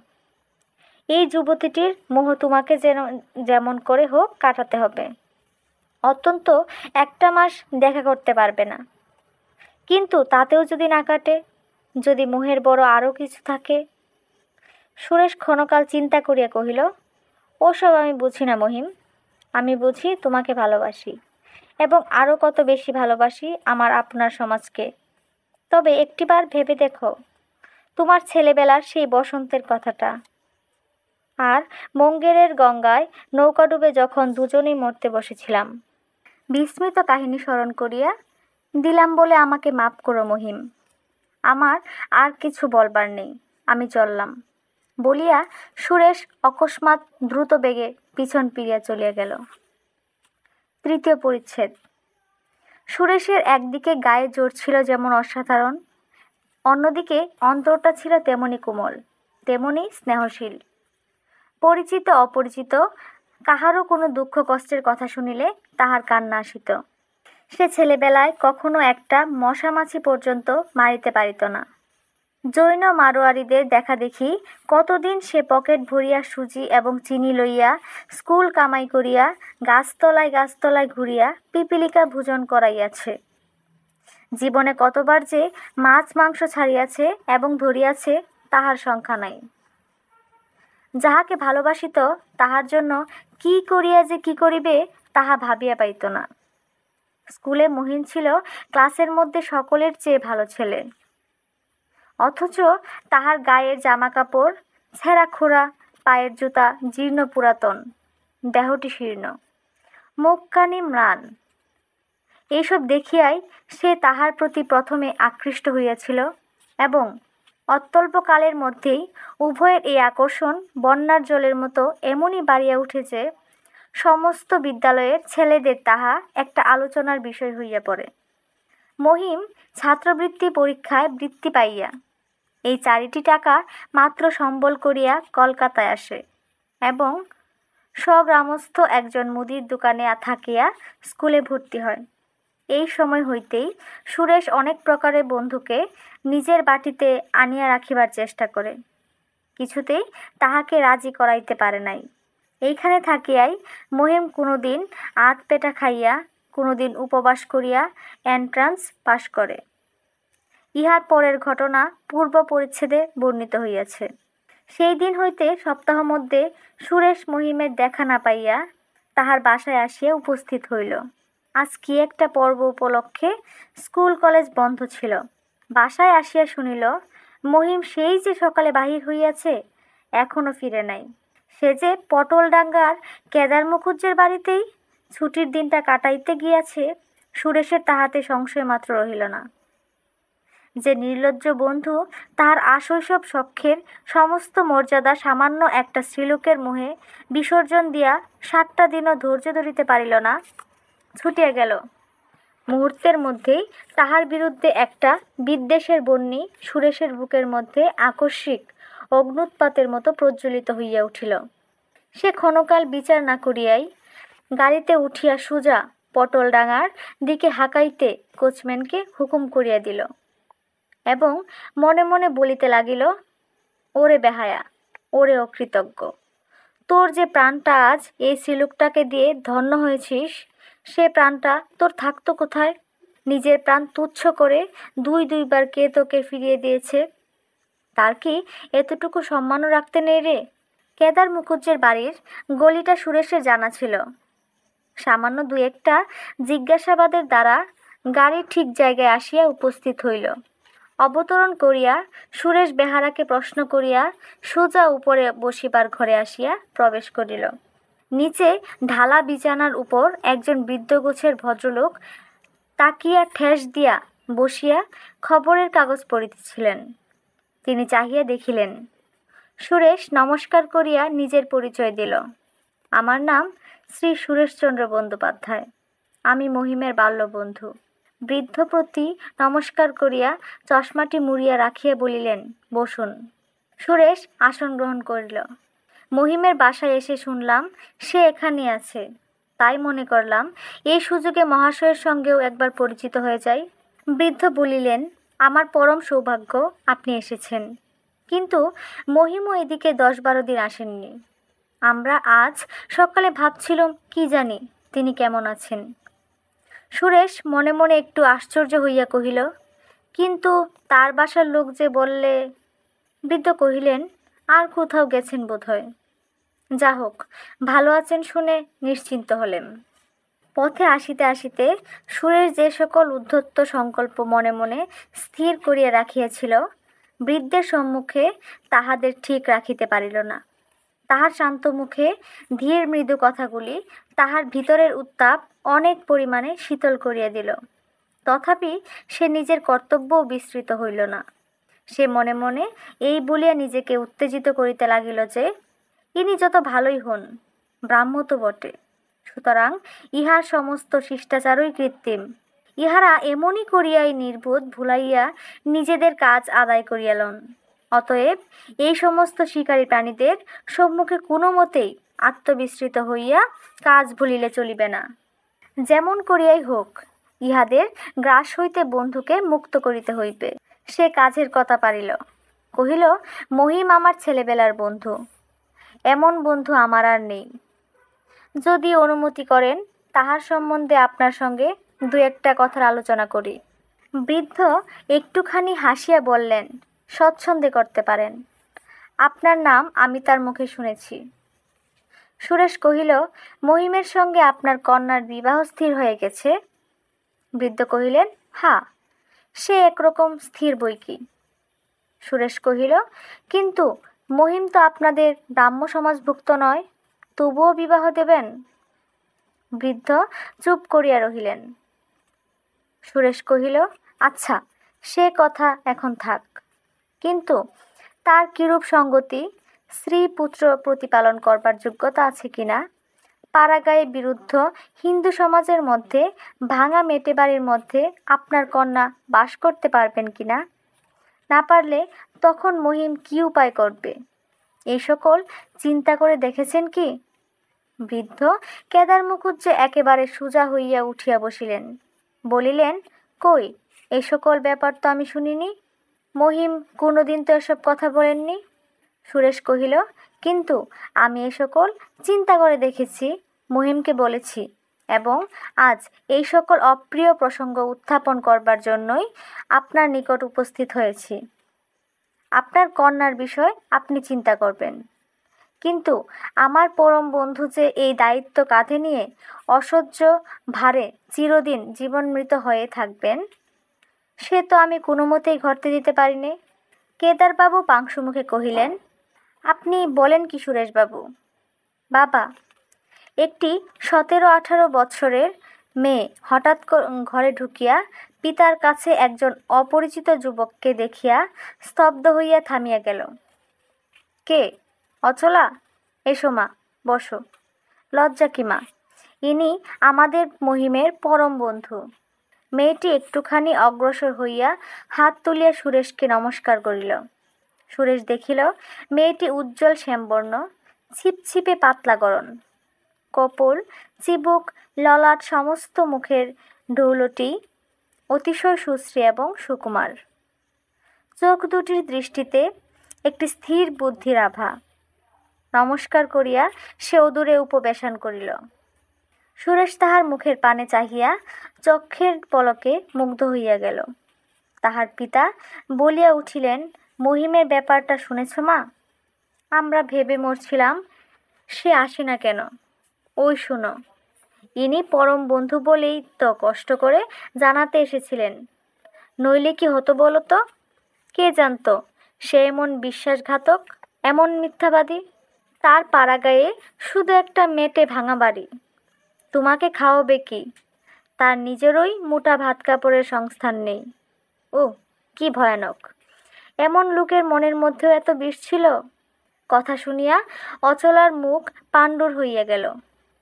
এই যুবতীটির মোহ তোমাকে যেমন করে হোক কাটাতে হবে। অত্যন্ত একটা মাস দেখা করতে পারবে না, কিন্তু তাতেও যদি না কাটে, যদি মোহের বড় আরও কিছু থাকে? সুরেশ ক্ষণকাল চিন্তা করিয়া কহিল, ওসব আমি বুঝি না মহিম। আমি বুঝি তোমাকে ভালোবাসি, এবং আরও কত বেশি ভালোবাসি আমার আপনার সমাজকে। তবে একটিবার ভেবে দেখো তোমার ছেলেবেলার সেই বসন্তের কথাটা, আর মঙ্গেরের গঙ্গায় নৌকা ডুবে যখন দুজনেই মরতে বসেছিলাম। বিস্মৃত কাহিনী স্মরণ করিয়া দিলাম বলে আমাকে মাপ করো মহিম। আমার আর কিছু বলবার নেই, আমি চললাম। বলিয়া সুরেশ অকস্মাৎ দ্রুত বেগে পিছন ফিরিয়া চলিয়া গেল। তৃতীয় পরিচ্ছেদ। সুরেশের একদিকে গায়ে জোর ছিল যেমন অসাধারণ, অন্যদিকে অন্তরটা ছিল তেমনি কোমল, তেমনি স্নেহশীল। পরিচিত অপরিচিত কাহারও কোনো দুঃখ কষ্টের কথা শুনিলে তাহার কান্না আসিত। সে ছেলেবেলায় কখনো একটা মশামাছি পর্যন্ত মারিতে পারিত না। জৈন মারোয়ারিদের দেখা দেখি কতদিন সে পকেট ভরিয়া সুজি এবং চিনি লইয়া স্কুল কামাই করিয়া গাছতলায় গাছতলায় ঘুরিয়া পিপিলিকা ভোজন করাইয়াছে। জীবনে কতবার যে মাছ মাংস ছাড়িয়াছে এবং ধরিয়াছে তাহার সংখ্যা নাই। যাহাকে ভালোবাসিত তাহার জন্য কি করিয়া যে কি করিবে তাহা ভাবিয়া পাইত না। স্কুলে মহিন ছিল ক্লাসের মধ্যে সকলের চেয়ে ভালো ছেলে, অথচ তাহার গায়ের জামা কাপড় ছেঁড়া খোড়া, পায়ের জুতা জীর্ণ পুরাতন, দেহটি শীর্ণ, মুখখানি ম্লান। এইসব দেখিয়াই সে তাহার প্রতি প্রথমে আকৃষ্ট হইয়াছিল এবং অত্যল্পকালের মধ্যেই উভয়ের এই আকর্ষণ বন্যার জলের মতো এমনই বাড়িয়া উঠে যে সমস্ত বিদ্যালয়ের ছেলেদের তাহা একটা আলোচনার বিষয় হইয়া পড়ে। মহিম ছাত্রবৃত্তি পরীক্ষায় বৃত্তি পাইয়া এই 4টি টাকা মাত্র সম্বল করিয়া কলকাতায় আসে এবং স্বগ্রামস্থ একজন মুদির দোকানে থাকিয়া স্কুলে ভর্তি হয়। এই সময় হইতেই সুরেশ অনেক প্রকারের বন্ধুকে নিজের বাটিতে আনিয়া রাখিবার চেষ্টা করে, কিছুতেই তাহাকে রাজি করাইতে পারে নাই। এইখানে থাকিয়াই মহিম কোনোদিন আধ পেটা খাইয়া, কোনোদিন উপবাস করিয়া এন্ট্রান্স পাশ করে। ইহার পরের ঘটনা পূর্ব পরিচ্ছেদে বর্ণিত হইয়াছে। সেই দিন হইতে সপ্তাহ মধ্যে সুরেশ মহিমের দেখা না পাইয়া তাহার বাসায় আসিয়া উপস্থিত হইল। আজ কি একটা পর্ব উপলক্ষে স্কুল কলেজ বন্ধ ছিল। বাসায় আসিয়া শুনিল মহিম সেই যে সকালে বাহির হইয়াছে, এখনো ফিরে নাই। সে যে পটলডাঙ্গার কেদার মুখুজ্জের বাড়িতেই ছুটির দিনটা কাটাইতে গিয়াছে, সুরেশের তাহাতে সংশয় মাত্র রহিল না। যে নির্লজ্জ বন্ধু তাহার আশৈশব শখের সমস্ত মর্যাদা সামান্য একটা স্ত্রীলোকের মোহে বিসর্জন দিয়া 7টা দিনও ধৈর্য ধরিতে পারিল না, ছুটিয়া গেল। মুহূর্তের মধ্যেই তাহার বিরুদ্ধে একটা বিদ্বেষের বহ্নি সুরেশের বুকের মধ্যে আকস্মিক অগ্ন্যুৎপাতের মতো প্রজ্বলিত হইয়া উঠিল। সে ক্ষণকাল বিচার না করিয়াই গাড়িতে উঠিয়া সোজা পটলডাঙ্গার দিকে হাঁকাইতে কোচম্যানকে হুকুম করিয়া দিল এবং মনে মনে বলিতে লাগিল, ওরে বেহায়া, ওরে অকৃতজ্ঞ, তোর যে প্রাণটা আজ এই শ্রীলোকটাকে দিয়ে ধন্য হয়েছিস, সে প্রাণটা তোর থাকতো কোথায়? নিজের প্রাণ তুচ্ছ করে 2-2বার কে তোকে ফিরিয়ে দিয়েছে, তার কি এতটুকু সম্মানও রাখতে নেই রে? কেদার মুখুজ্জের বাড়ির গলিটা সুরেশের জানা ছিল। সামান্য 2-একটা জিজ্ঞাসাবাদের দ্বারা গাড়ি ঠিক জায়গায় আসিয়া উপস্থিত হইল। অবতরণ করিয়া সুরেশ বেহারাকে প্রশ্ন করিয়া সোজা উপরে বসিবার ঘরে আসিয়া প্রবেশ করিল। নিচে ঢালা বিছানার উপর একজন বৃদ্ধ গোছের ভদ্রলোক তাকিয়া ঠেস দিয়া বসিয়া খবরের কাগজ পড়িতেছিলেন। তিনি চাহিয়া দেখিলেন। সুরেশ নমস্কার করিয়া নিজের পরিচয় দিল। আমার নাম শ্রী সুরেশচন্দ্র বন্দ্যোপাধ্যায়, আমি মহিমের বাল্যবন্ধু। বৃদ্ধ প্রতি নমস্কার করিয়া চশমাটি মুড়িয়া রাখিয়া বলিলেন, বসুন। সুরেশ আসন গ্রহণ করিল। মহিমের বাসায় এসে শুনলাম সে এখানে আছে, তাই মনে করলাম এই সুযোগে মহাশয়ের সঙ্গেও একবার পরিচিত হয়ে যাই। বৃদ্ধ বলিলেন, আমার পরম সৌভাগ্য আপনি এসেছেন, কিন্তু মহিমও এদিকে 10-12 দিন আসেননি। আমরা আজ সকালে ভাবছিলাম কি জানি তিনি কেমন আছেন। সুরেশ মনে মনে একটু আশ্চর্য হইয়া কহিল, কিন্তু তার বাসার লোক যে বললে। বৃদ্ধ কহিলেন, আর কোথাও গেছেন বোধহয়। যা হোক, ভালো আছেন শুনে নিশ্চিন্ত হলেন। পথে আসিতে আসিতে সুরেশ যে সকল উদ্ধত্ত সংকল্প মনে মনে স্থির করিয়া রাখিয়াছিল, বৃদ্ধের সম্মুখে তাহাদের ঠিক রাখিতে পারিল না। তাহার শান্ত মুখে ধীর মৃদু কথাগুলি তাহার ভিতরের উত্তাপ অনেক পরিমাণে শীতল করিয়া দিল। তথাপি সে নিজের কর্তব্যও বিস্মৃত হইল না। সে মনে মনে এই বলিয়া নিজেকে উত্তেজিত করিতে লাগিল যে ইনি যত ভালোই হন, ব্রাহ্ম তো বটে, সুতরাং ইহার সমস্ত শিষ্টাচারই কৃত্রিম। ইহারা এমনই করিয়াই নির্বোধ ভুলাইয়া নিজেদের কাজ আদায় করিয়া লন। অতএব এই সমস্ত শিকারী প্রাণীদের সম্মুখে কোনো মতেই আত্মবিস্মৃত হইয়া কাজ ভুলিলে চলিবে না। যেমন করিয়াই হোক ইহাদের গ্রাস হইতে বন্ধুকে মুক্ত করিতে হইবে। সে কাজের কথা পারিল। কহিল, মহিম আমার ছেলেবেলার বন্ধু, এমন বন্ধু আমার আর নেই। যদি অনুমতি করেন তাহার সম্বন্ধে আপনার সঙ্গে 2-একটা কথার আলোচনা করি। বৃদ্ধ একটুখানি হাসিয়া বললেন, স্বচ্ছন্দে করতে পারেন। আপনার নাম আমি তার মুখে শুনেছি। সুরেশ কহিল, মহিমের সঙ্গে আপনার কন্যার বিবাহ স্থির হয়ে গেছে? বৃদ্ধ কহিলেন, হ্যাঁ, সে একরকম স্থির বৈকি। সুরেশ কহিল, কিন্তু মহিম তো আপনাদের ব্রাহ্ম সমাজভুক্ত নয়, তবুও বিবাহ দেবেন? বৃদ্ধ চুপ করিয়া রহিলেন। সুরেশ কহিল, আচ্ছা, সে কথা এখন থাক, কিন্তু তার কিরূপ সঙ্গতি, স্ত্রী পুত্র প্রতিপালন করবার যোগ্যতা আছে কিনা, পাড়াগাঁয়ে বিরুদ্ধ হিন্দু সমাজের মধ্যে ভাঙা মেটে বাড়ির মধ্যে আপনার কন্যা বাস করতে পারবেন কিনা, না পারলে তখন মহিম কি উপায় করবে, এই সকল চিন্তা করে দেখেছেন কি? বৃদ্ধ কেদার মুখুজ্জে একেবারে সোজা হইয়া উঠিয়া বসিলেন। বলিলেন, কই, এই সকল ব্যাপার তো আমি শুনিনি। মহিম কোনোদিন তো এসব কথা বলেননি। সুরেশ কহিল, কিন্তু আমি এ সকল চিন্তা করে দেখেছি, মহিমকে বলেছি, এবং আজ এই সকল অপ্রিয় প্রসঙ্গ উত্থাপন করবার জন্যই আপনার নিকট উপস্থিত হয়েছি। আপনার কন্যার বিষয় আপনি চিন্তা করবেন, কিন্তু আমার পরম বন্ধু যে এই দায়িত্ব কাঁধে নিয়ে অসহ্য ভারে চিরদিন জীবনমৃত হয়ে থাকবেন, সে তো আমি কোনো মতেই ঘটতে দিতে পারি নে। কেদারবাবু পাংশুমুখে কহিলেন, আপনি বলেন কি সুরেশবাবু? বাবা, একটি 17-18 বৎসরের মেয়ে হঠাৎ ঘরে ঢুকিয়া পিতার কাছে একজন অপরিচিত যুবককে দেখিয়া স্তব্ধ হইয়া থামিয়া গেল। কে? অচলা? এসো মা, বসো। লজ্জা কি মা, ইনি আমাদের মহিমের পরম বন্ধু। মেয়েটি একটুখানি অগ্রসর হইয়া হাত তুলিয়া সুরেশকে নমস্কার করিল। সুরেশ দেখিল মেয়েটি উজ্জ্বল শ্যামবর্ণ, ছিপছিপে পাতলা গড়ন, কপোল, চিবুক, ললাট সমস্ত মুখের ডৌলটি অতিশয় সুশ্রী এবং সুকুমার। চোখ দুটির দৃষ্টিতে একটি স্থির বুদ্ধির আভা। নমস্কার করিয়া সে অদূরে উপবেশন করিল। সুরেশ তাহার মুখের পানে চাহিয়া চক্ষের পলকে মুগ্ধ হইয়া গেল। তাহার পিতা বলিয়া উঠিলেন, মহিমের ব্যাপারটা শুনেছ মা? আমরা ভেবে মরছিলাম সে আসে না কেন। ওই শোনো, ইনি পরম বন্ধু বলেই তো কষ্ট করে জানাতে এসেছিলেন, নইলে কি হতো বলো তো? কে জানতো সে এমন বিশ্বাসঘাতক, এমন মিথ্যাবাদী। তার পাড়াগাঁয়ে শুধু একটা মেটে ভাঙা বাড়ি, তোমাকে খাওয়াবে কি? তার নিজেরই মোটা ভাত কাপড়ের সংস্থান নেই। ও কি ভয়ানক! এমন লোকের মনের মধ্যেও এত বিষ ছিল? কথা শুনিয়া অচলার মুখ পাণ্ডুর হইয়া গেল,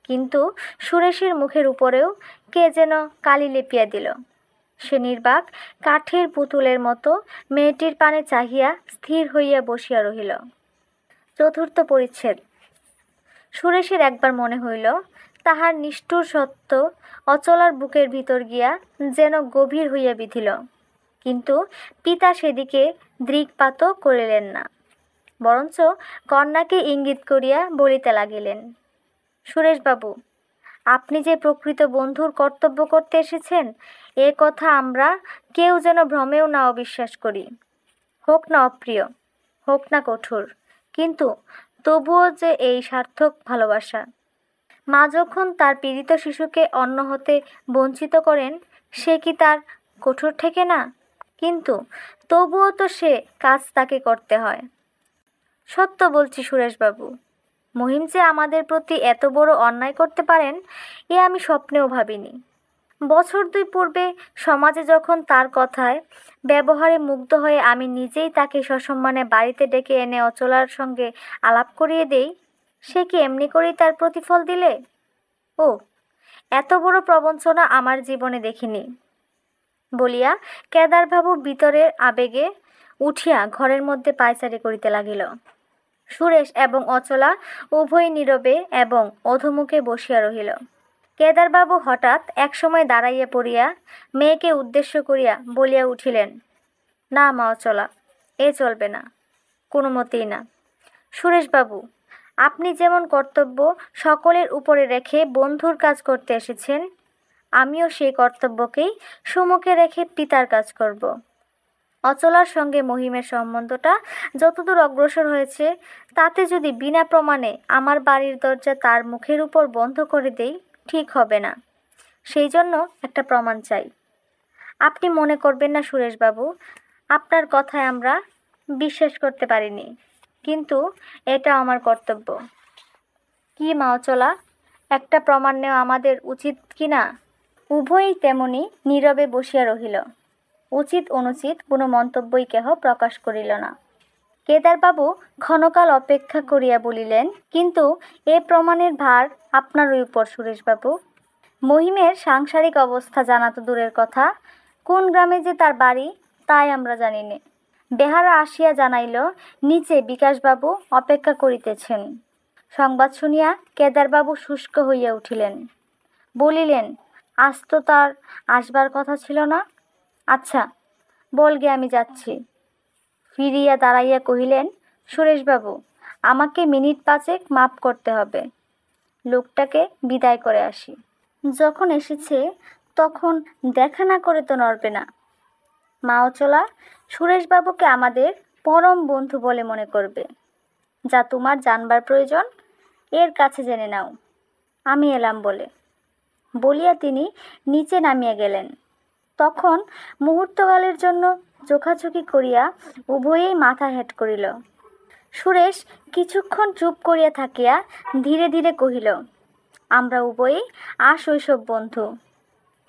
কিন্তু সুরেশের মুখের উপরেও কে যেন কালি লেপিয়া দিল। সে নির্বাক কাঠের পুতুলের মতো মেয়েটির পানে চাহিয়া স্থির হইয়া বসিয়া রহিল। চতুর্থ পরিচ্ছেদ। সুরেশের একবার মনে হইল তাহার নিষ্ঠুর সত্য অচলার বুকের ভিতর গিয়া যেন গভীর হইয়া বিঁধিল, কিন্তু পিতা সেদিকে দৃকপাতও করিলেন না, বরঞ্চ কন্যাকে ইঙ্গিত করিয়া বলিতে লাগিলেন, সুরেশবাবু, আপনি যে প্রকৃত বন্ধুর কর্তব্য করতে এসেছেন, এ কথা আমরা কেউ যেন ভ্রমেও না অবিশ্বাস করি। হোক না অপ্রিয়, হোক না কঠোর, কিন্তু তবুও যে এই সার্থক ভালোবাসা। মা যখন তার পীড়িত শিশুকে অন্ন হতে বঞ্চিত করেন, সে কি তার কঠোর ঠেকে না? কিন্তু তবুও তো সে কাজ তাকে করতে হয়। সত্য বলছি সুরেশবাবু, মহিম যে আমাদের প্রতি এত বড় অন্যায় করতে পারেন, এ আমি স্বপ্নেও ভাবিনি। বছর 2 পূর্বে সমাজে যখন তার কথায় ব্যবহারে মুগ্ধ হয়ে আমি নিজেই তাকে সসম্মানে বাড়িতে ডেকে এনে অচলার সঙ্গে আলাপ করিয়ে দেই, সে কি এমনি করেই তার প্রতিফল দিলে? ও, এত বড় প্রবঞ্চনা আমার জীবনে দেখিনি বলিয়া কেদারবাবু ভিতরের আবেগে উঠিয়া ঘরের মধ্যে পায়চারি করিতে লাগিল। সুরেশ এবং অচলা উভয় নীরবে এবং অধোমুখে বসিয়া রহিল। কেদারবাবু হঠাৎ একসময় দাঁড়াইয়া পড়িয়া মেয়েকে উদ্দেশ্য করিয়া বলিয়া উঠিলেন, না মা অচলা, এ চলবে না, কোনো মতেই না। সুরেশবাবু, আপনি যেমন কর্তব্য সকলের উপরে রেখে বন্ধুর কাজ করতে এসেছেন, আমিও সেই কর্তব্যকেই সম্মুখে রেখে পিতার কাজ করব। অচলার সঙ্গে মহিমের সম্বন্ধটা যতদূর অগ্রসর হয়েছে, তাতে যদি বিনা প্রমাণে আমার বাড়ির দরজা তার মুখের উপর বন্ধ করে দেই, ঠিক হবে না। সেই জন্য একটা প্রমাণ চাই। আপনি মনে করবেন না সুরেশবাবু, আপনার কথায় আমরা বিশ্বাস করতে পারিনি, কিন্তু এটা আমার কর্তব্য। কি মা অচলা, একটা প্রমাণ নেওয়া আমাদের উচিত কি না? উভয়ই তেমনি নীরবে বসিয়া রহিল। উচিত অনুচিত কোনো মন্তব্যই কেহ প্রকাশ করিল না। কেদারবাবু ক্ষণকাল অপেক্ষা করিয়া বলিলেন, কিন্তু এ প্রমাণের ভার আপনারই উপর সুরেশবাবু। মহিমের সাংসারিক অবস্থা জানা তো দূরের কথা, কোন গ্রামে যে তার বাড়ি তাই আমরা জানি নে। বেহারা আসিয়া জানাইল, নিচে বিকাশবাবু অপেক্ষা করিতেছেন। সংবাদ শুনিয়া কেদারবাবু শুষ্ক হইয়া উঠিলেন। বলিলেন, আজ তো তার আসবার কথা ছিল না। আচ্ছা, বলগে, আমি যাচ্ছি। ফিরিয়া দাঁড়াইয়া কহিলেন, সুরেশবাবু, আমাকে মিনিট 5 মাপ করতে হবে। লোকটাকে বিদায় করে আসি। যখন এসেছে তখন দেখা না করে তো নড়বে না। মা অচলা সুরেশবাবুকে আমাদের পরম বন্ধু বলে মনে করবে। যা তোমার জানবার প্রয়োজন এর কাছে জেনে নাও, আমি এলাম বলে। বলিয়া তিনি নিচে নামিয়া গেলেন। তখন মুহূর্তকালের জন্য চোখাচোখি করিয়া উভয়েই মাথা হেঁট করিল। সুরেশ কিছুক্ষণ চুপ করিয়া থাকিয়া ধীরে ধীরে কহিল, আমরা উভয়েই আশৈশব বন্ধু,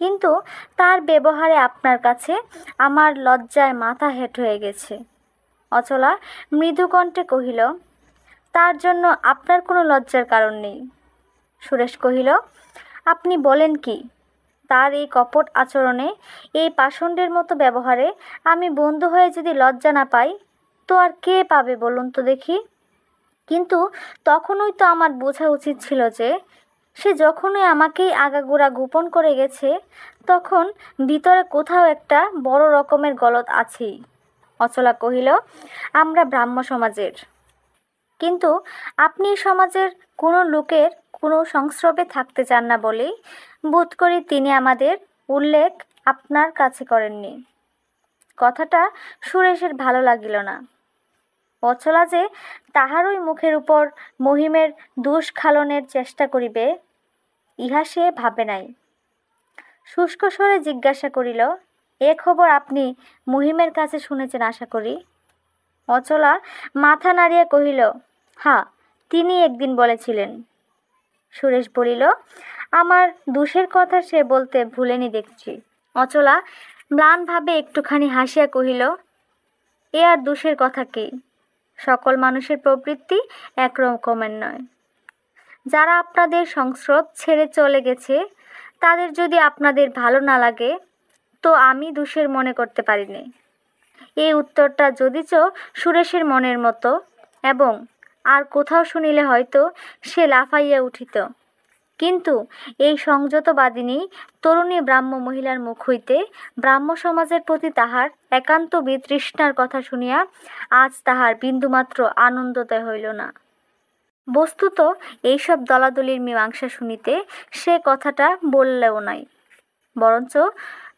কিন্তু তার ব্যবহারে আপনার কাছে আমার লজ্জায় মাথা হেঁট হয়ে গেছে। অচলা মৃদুকণ্ঠে কহিল, তার জন্য আপনার কোনো লজ্জার কারণ নেই। সুরেশ কহিল, আপনি বলেন কি? তার এই কপট আচরণে, এই পাষণ্ডের মতো ব্যবহারে আমি বন্ধু হয়ে যদি লজ্জা না পাই, তো আর কে পাবে বলুন তো দেখি? কিন্তু তখনই তো আমার বোঝা উচিত ছিল যে সে যখনই আমাকেই আগাগোড়া গোপন করে গেছে, তখন ভিতরে কোথাও একটা বড় রকমের গলদ আছেই। অচলা কহিল, আমরা ব্রাহ্ম সমাজের, কিন্তু আপনি সমাজের কোনো লোকের কোনো সংস্রবে থাকতে চান না বলেই বোধ করি তিনি আমাদের উল্লেখ আপনার কাছে করেননি। কথাটা সুরেশের ভালো লাগিল না। অচলা যে তাহারই মুখের উপর মহিমের দুষ্খালনের চেষ্টা করিবে, ইহা সে ভাবে নাই। শুষ্ক স্বরে জিজ্ঞাসা করিল, এ খবর আপনি মহিমের কাছে শুনেছেন আশা করি? অচলা মাথা নাড়িয়া কহিল, হ্যাঁ, তিনি একদিন বলেছিলেন। সুরেশ বলিল, আমার দোষের কথা সে বলতে ভুলেনি দেখছি। অচলা ম্লানভাবে একটুখানি হাসিয়া কহিল, এ আর দোষের কথা কি? সকল মানুষের প্রবৃত্তি একরকমের নয়। যারা আপনাদের সংস্রব ছেড়ে চলে গেছে, তাদের যদি আপনাদের ভালো না লাগে, তো আমি দোষের মনে করতে পারিনি। এই উত্তরটা যদিচ সুরেশের মনের মতো, এবং আর কোথাও শুনিলে হয়তো সে লাফাইয়া উঠিত, কিন্তু এই সংযতবাদিনী তরুণী ব্রাহ্ম মহিলার মুখ হইতে ব্রাহ্ম সমাজের প্রতি তাহার একান্ত বিতৃষ্ণার কথা শুনিয়া আজ তাহার বিন্দুমাত্র আনন্দোদয় হইল না। বস্তুত এইসব দলাদলির মীমাংসা শুনিতে সে কথাটা বললেও নাই, বরঞ্চ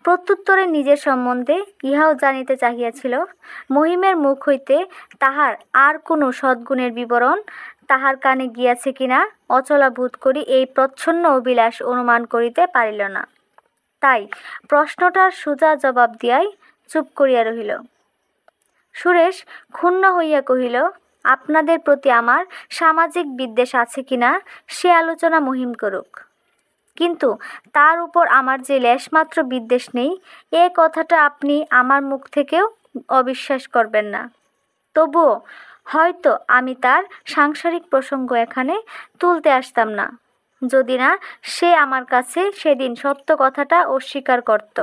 প্রত্যুত্তরে নিজের সম্বন্ধে ইহাও জানিতে চাহিয়াছিল, মহিমের মুখ হইতে তাহার আর কোনো সদ্গুণের বিবরণ তাহার কানে গিয়াছে কিনা অচলা বোধ করি এই প্রচ্ছন্ন অভিলাষ অনুমান করিতে পারিল না। তাই প্রশ্নটার সোজা জবাব দিয়াই চুপ করিয়া রহিল। সুরেশ ক্ষুণ্ণ হইয়া কহিল, আপনাদের প্রতি আমার সামাজিক বিদ্বেষ আছে কিনা সে আলোচনা মহিম করুক, কিন্তু তার উপর আমার যে লেশমাত্র বিদ্বেষ নেই, এ কথাটা আপনি আমার মুখ থেকেও অবিশ্বাস করবেন না। তবুও হয়তো আমি তার সাংসারিক প্রসঙ্গ এখানে তুলতে আসতাম না, যদি না সে আমার কাছে সেদিন সত্য কথাটা অস্বীকার করত।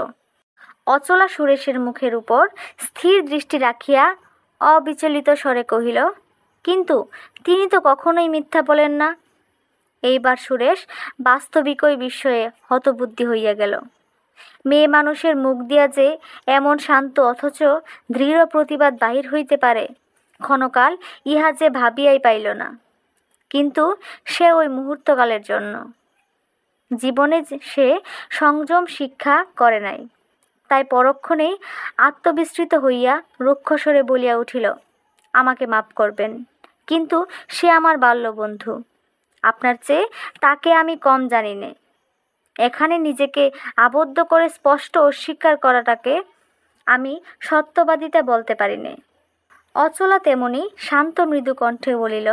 অচলা সুরেশের মুখের উপর স্থির দৃষ্টি রাখিয়া অবিচলিত স্বরে কহিল, কিন্তু তিনি তো কখনোই মিথ্যা বলেন না। এইবার সুরেশ বাস্তবিকই বিস্ময়ে হতবুদ্ধি হইয়া গেল। মেয়ে মানুষের মুখ দিয়া যে এমন শান্ত অথচ দৃঢ় প্রতিবাদ বাহির হইতে পারে, ক্ষণকাল ইহা যে ভাবিয়াই পাইল না। কিন্তু সে ওই মুহূর্তকালের জন্য। জীবনে সে সংযম শিক্ষা করে নাই, তাই পরক্ষণেই আত্মবিস্মৃত হইয়া রুক্ষস্বরে বলিয়া উঠিল, আমাকে মাপ করবেন, কিন্তু সে আমার বাল্যবন্ধু। আপনার চেয়ে তাকে আমি কম জানি নে। এখানে নিজেকে আবদ্ধ করে স্পষ্ট অস্বীকার করাটাকে আমি সত্যবাদিতা বলতে পারি নে। অচলা তেমনি শান্ত মৃদু কণ্ঠে বলিল,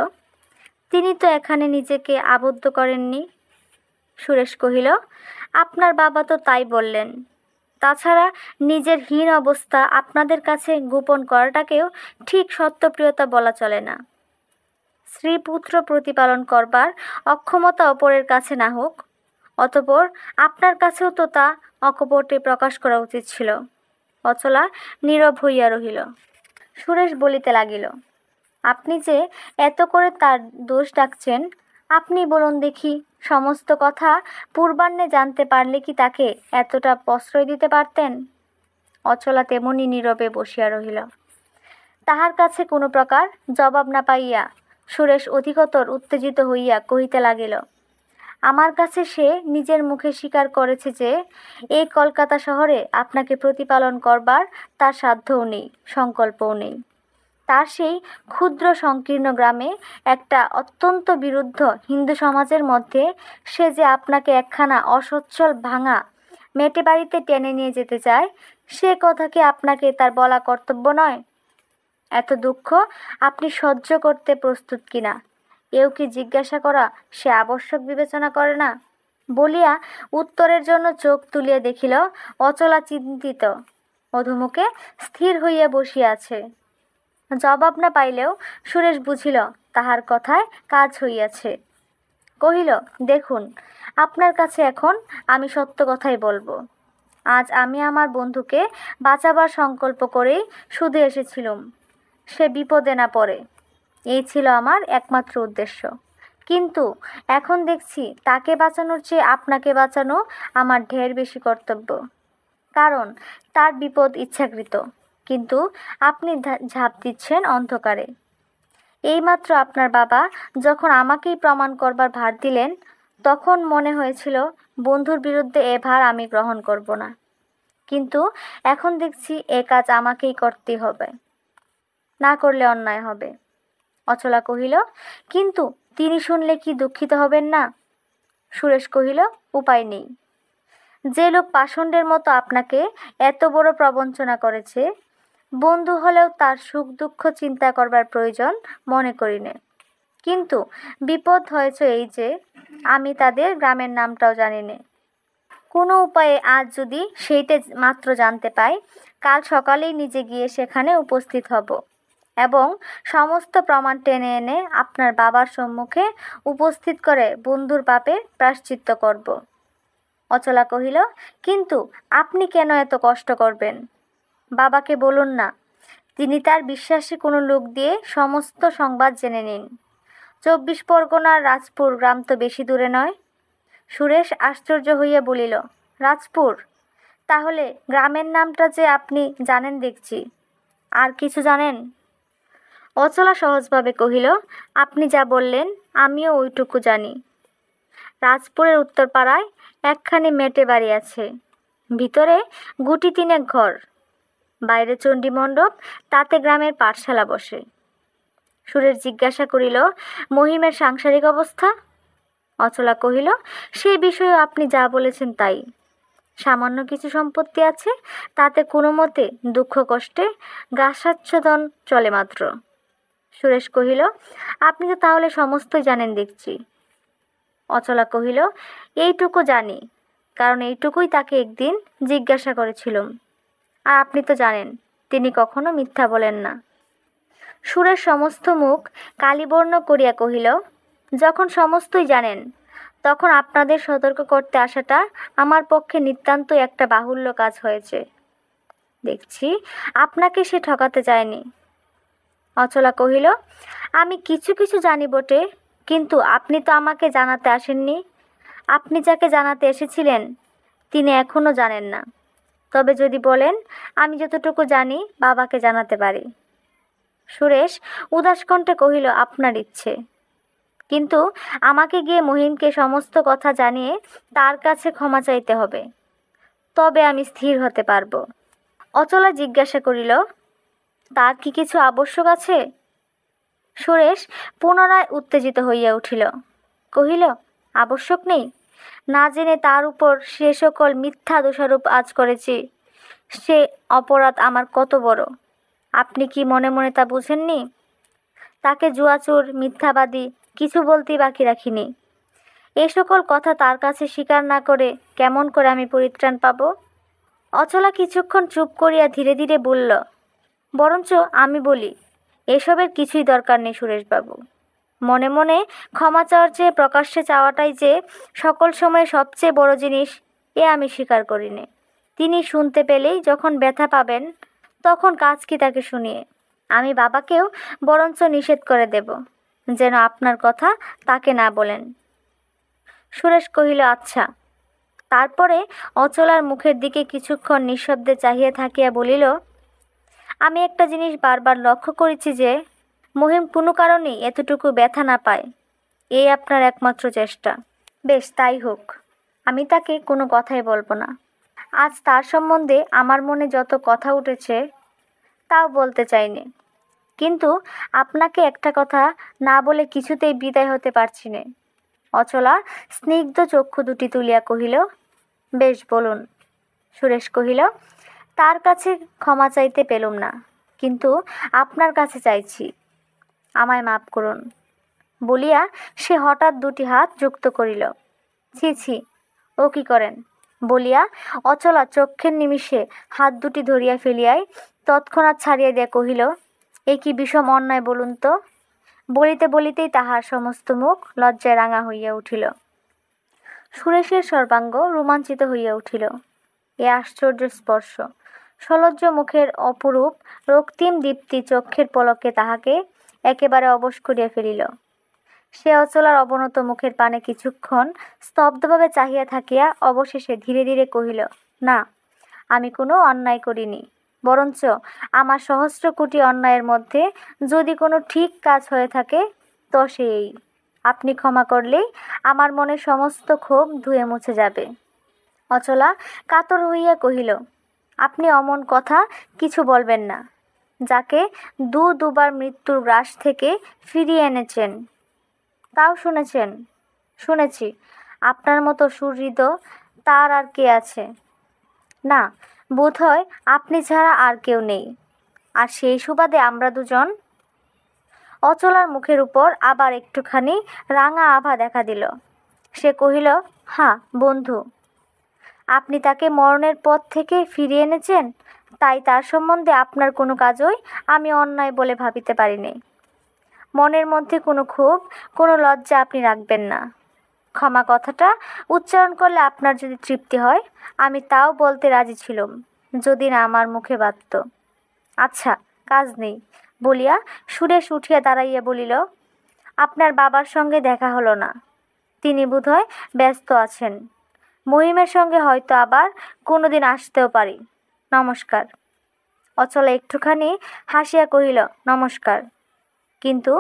তিনি তো এখানে নিজেকে আবদ্ধ করেননি। সুরেশ কহিল, আপনার বাবা তো তাই বললেন। তাছাড়া নিজের হীন অবস্থা আপনাদের কাছে গোপন করাটাকেও ঠিক সত্যপ্রিয়তা বলা চলে না। স্ত্রীপুত্র প্রতিপালন করবার অক্ষমতা অপরের কাছে না হোক, অতঃপর আপনার কাছেও তো তা অকপটে প্রকাশ করা উচিত ছিল। অচলা নীরব হইয়া রহিল। সুরেশ বলিতে লাগিল, আপনি যে এত করে তার দোষ ডাকছেন, আপনি বলুন দেখি, সমস্ত কথা পূর্বাহ্নে জানতে পারলে কি তাকে এতটা প্রশ্রয় দিতে পারতেন? অচলা তেমনি নীরবে বসিয়া রহিল। তাহার কাছে কোনো প্রকার জবাব না পাইয়া সুরেশ অধিকতর উত্তেজিত হইয়া কহিতে লাগিল, আমার কাছে সে নিজের মুখে স্বীকার করেছে যে এই কলকাতা শহরে আপনাকে প্রতিপালন করবার তার সাধ্যও নেই, সংকল্পও নেই। তার সেই ক্ষুদ্র সংকীর্ণ গ্রামে একটা অত্যন্ত বিরুদ্ধ হিন্দু সমাজের মধ্যে সে যে আপনাকে একখানা অসচ্ছল ভাঙা মেটে বাড়িতে টেনে নিয়ে যেতে চায়, সে কথা কি আপনাকে তার বলা কর্তব্য নয়? এত দুঃখ আপনি সহ্য করতে প্রস্তুত কিনা এও কি জিজ্ঞাসা করা সে আবশ্যক বিবেচনা করে না? বলিয়া উত্তরের জন্য চোখ তুলিয়া দেখিল অচলা চিন্তিত অধুমুখে স্থির হইয়া বসিয়া আছে। জবাব না পাইলেও সুরেশ বুঝিল তাহার কথায় কাজ হইয়াছে। কহিল, দেখুন, আপনার কাছে এখন আমি সত্য কথাই বলবো। আজ আমি আমার বন্ধুকে বাঁচাবার সংকল্প করেই শুধু এসেছিলুম, সে বিপদে না পড়ে, এই ছিল আমার একমাত্র উদ্দেশ্য। কিন্তু এখন দেখছি তাকে বাঁচানোর চেয়ে আপনাকে বাঁচানো আমার ঢের বেশি কর্তব্য। কারণ তার বিপদ ইচ্ছাকৃত, কিন্তু আপনি ঝাঁপ দিচ্ছেন অন্ধকারে। এইমাত্র আপনার বাবা যখন আমাকেই প্রমাণ করবার ভার দিলেন, তখন মনে হয়েছিল বন্ধুর বিরুদ্ধে এ ভার আমি গ্রহণ করব না, কিন্তু এখন দেখছি এ কাজ আমাকেই করতে হবে, না করলে অন্যায় হবে। অচলা কহিল, কিন্তু তিনি শুনলে কি দুঃখিত হবেন না? সুরেশ কহিল, উপায় নেই। যে লোক পাষণ্ডের মতো আপনাকে এত বড় প্রবঞ্চনা করেছে, বন্ধু হলেও তার সুখ দুঃখ চিন্তা করবার প্রয়োজন মনে করি নে। কিন্তু বিপদ হয়েছে এই যে আমি তাদের গ্রামের নামটাও জানি নে। কোনো উপায়ে আজ যদি সেইটা মাত্র জানতে পাই, কাল সকালেই নিজে গিয়ে সেখানে উপস্থিত হব এবং সমস্ত প্রমাণ টেনে এনে আপনার বাবার সম্মুখে উপস্থিত করে বন্ধুর পাপের প্রায়শ্চিত্ত করব। অচলা কহিল, কিন্তু আপনি কেন এত কষ্ট করবেন? বাবাকে বলুন না, তিনি তার বিশ্বাসী কোনো লোক দিয়ে সমস্ত সংবাদ জেনে নিন। 24 পরগনার রাজপুর গ্রাম তো বেশি দূরে নয়। সুরেশ আশ্চর্য হইয়া বলিল, রাজপুর? তাহলে গ্রামের নামটা যে আপনি জানেন দেখছি, আর কিছু জানেন? অচলা সহজভাবে কহিল, আপনি যা বললেন আমিও ওইটুকু জানি। রাজপুরের উত্তরপাড়ায় একখানি মেটে বাড়ি আছে, ভিতরে গুটি 3 ঘর, বাইরে চণ্ডী মণ্ডপ, তাতে গ্রামের পাঠশালা বসে। সুরেশ জিজ্ঞাসা করিল, মহিমের সাংসারিক অবস্থা? অচলা কহিল, সেই বিষয়ে আপনি যা বলেছেন তাই। সামান্য কিছু সম্পত্তি আছে, তাতে কোনো মতে দুঃখ কষ্টে গ্রাসাচ্ছাদন চলে মাত্র। সুরেশ কহিল, আপনি তো তাহলে সমস্তই জানেন দেখছি। অচলা কহিল, এইটুকু জানি, কারণ এইটুকুই তাকে একদিন জিজ্ঞাসা করেছিলুম, আর আপনি তো জানেন তিনি কখনো মিথ্যা বলেন না। সুরেশ সমস্ত মুখ কালিবর্ণ করিয়া কহিল, যখন সমস্তই জানেন, তখন আপনাদের সতর্ক করতে আসাটা আমার পক্ষে নিতান্তই একটা বাহুল্য কাজ হয়েছে। দেখছি আপনাকে সে ঠকাতে চায়নি। অচলা কহিল, আমি কিছু কিছু জানি বটে, কিন্তু আপনি তো আমাকে জানাতে আসেননি। আপনি যাকে জানাতে এসেছিলেন তিনি এখনও জানেন না। তবে যদি বলেন, আমি যতটুকু জানি বাবাকে জানাতে পারি। সুরেশ উদাস কণ্ঠে কহিল, আপনার ইচ্ছে, কিন্তু আমাকে গিয়ে মহিমকে সমস্ত কথা জানিয়ে তার কাছে ক্ষমা চাইতে হবে। তবে আমি স্থির হতে পারব। অচলা জিজ্ঞাসা করিল, তার কি কিছু আবশ্যক আছে? সুরেশ পুনরায় উত্তেজিত হইয়া উঠিল, কহিল, আবশ্যক নেই? না জেনে তার উপর সে সকল মিথ্যা দোষারোপ আজ করেছি, সে অপরাধ আমার কত বড়, আপনি কি মনে মনে তা বুঝেননি? তাকে জুয়াচোর, মিথ্যাবাদী কিছু বলতেই বাকি রাখিনি। এ সকল কথা তার কাছে স্বীকার না করে কেমন করে আমি পরিত্রাণ পাব? অচলা কিছুক্ষণ চুপ করিয়া ধীরে ধীরে বলল, বরঞ্চ আমি বলি, এসবের কিছুই দরকার নেই সুরেশবাবু। মনে মনে ক্ষমা চাওয়ার চেয়ে প্রকাশ্যে চাওয়াটাই যে সকল সময়ে সবচেয়ে বড় জিনিস, এ আমি স্বীকার করি নে। তিনি শুনতে পেলেই যখন ব্যথা পাবেন, তখন কাজ কি তাকে শুনিয়ে? আমি বাবাকেও বরঞ্চ নিষেধ করে দেব, যেন আপনার কথা তাকে না বলেন। সুরেশ কহিল, আচ্ছা। তারপরে অচলার মুখের দিকে কিছুক্ষণ নিঃশব্দে চাহিয়া থাকিয়া বলিল, আমি একটা জিনিস বারবার লক্ষ্য করেছি যে মহিম কোনো কারণেই এতটুকু ব্যথা না পায়, এই আপনার একমাত্র চেষ্টা। বেশ, তাই হোক, আমি তাকে কোনো কথাই বলবো না। আজ তার সম্বন্ধে আমার মনে যত কথা উঠেছে তাও বলতে চাইনি, কিন্তু আপনাকে একটা কথা না বলে কিছুতেই বিদায় হতে পারছি না। অচলা স্নিগ্ধ চক্ষু দুটি তুলিয়া কহিল, বেশ, বলুন। সুরেশ কহিল, তার কাছে ক্ষমা চাইতে পেলুম না, কিন্তু আপনার কাছে চাইছি, আমায় মাপ করুন। বলিয়া সে হঠাৎ দুটি হাত যুক্ত করিল। ছি ছি, ও কি করেন? বলিয়া অচলা চক্ষের নিমিষে হাত দুটি ধরিয়া ফেলিয়াই তৎক্ষণাৎ ছাড়িয়া দিয়া কহিল, এ কি বিষম অন্যায় বলুন তো? বলিতে বলিতেই তাহার সমস্ত মুখ লজ্জায় রাঙা হইয়া উঠিল। সুরেশের সর্বাঙ্গ রোমাঞ্চিত হইয়া উঠিল। এ আশ্চর্য স্পর্শ! সলজ্জ মুখের অপরূপ রক্তিম দীপ্তি চক্ষের পলকে তাহাকে একেবারে অবশ করিয়া ফেলিল। সে অচলার অবনত মুখের পানে কিছুক্ষণ স্তব্ধভাবে চাহিয়া থাকিয়া অবশেষে ধীরে ধীরে কহিল, না, আমি কোনো অন্যায় করিনি, বরঞ্চ আমার সহস্র কোটি অন্যায়ের মধ্যে যদি কোনো ঠিক কাজ হয়ে থাকে তো সেই, আপনি ক্ষমা করলেই আমার মনের সমস্ত ক্ষোভ ধুয়ে মুছে যাবে। অচলা কাতর হইয়া কহিল, আপনি অমন কথা কিছু বলবেন না। যাকে দুবার মৃত্যুর গ্রাস থেকে ফিরিয়ে এনেছেন তাও শুনেছেন? শুনেছি। আপনার মতো সুহৃদ তার আর কে আছে? না, বোধ হয় আপনি ছাড়া আর কেউ নেই। আর সেই সুবাদে আমরা দুজন। অচলার মুখের উপর আবার একটুখানি রাঙা আভা দেখা দিল। সে কহিল, হ্যাঁ বন্ধু, আপনি তাকে মরণের পথ থেকে ফিরিয়ে এনেছেন, তাই তার সম্বন্ধে আপনার কোনো কাজই আমি অন্যায় বলে ভাবিতে পারিনি। মনের মধ্যে কোনো ক্ষোভ, কোনো লজ্জা আপনি রাখবেন না। ক্ষমা কথাটা উচ্চারণ করলে আপনার যদি তৃপ্তি হয়, আমি তাও বলতে রাজি ছিলাম, যদি না আমার মুখে বাধত। আচ্ছা, কাজ নেই, বলিয়া সুরেশ উঠিয়া দাঁড়াইয়া বলিল, আপনার বাবার সঙ্গে দেখা হলো না, তিনি বোধহয় ব্যস্ত আছেন। মহিমের সঙ্গে হয়তো আবার কোনো দিন আসতেও পারি। নমস্কার। অচলা একটুখানি হাসিয়া কহিল, নমস্কার, কিন্তু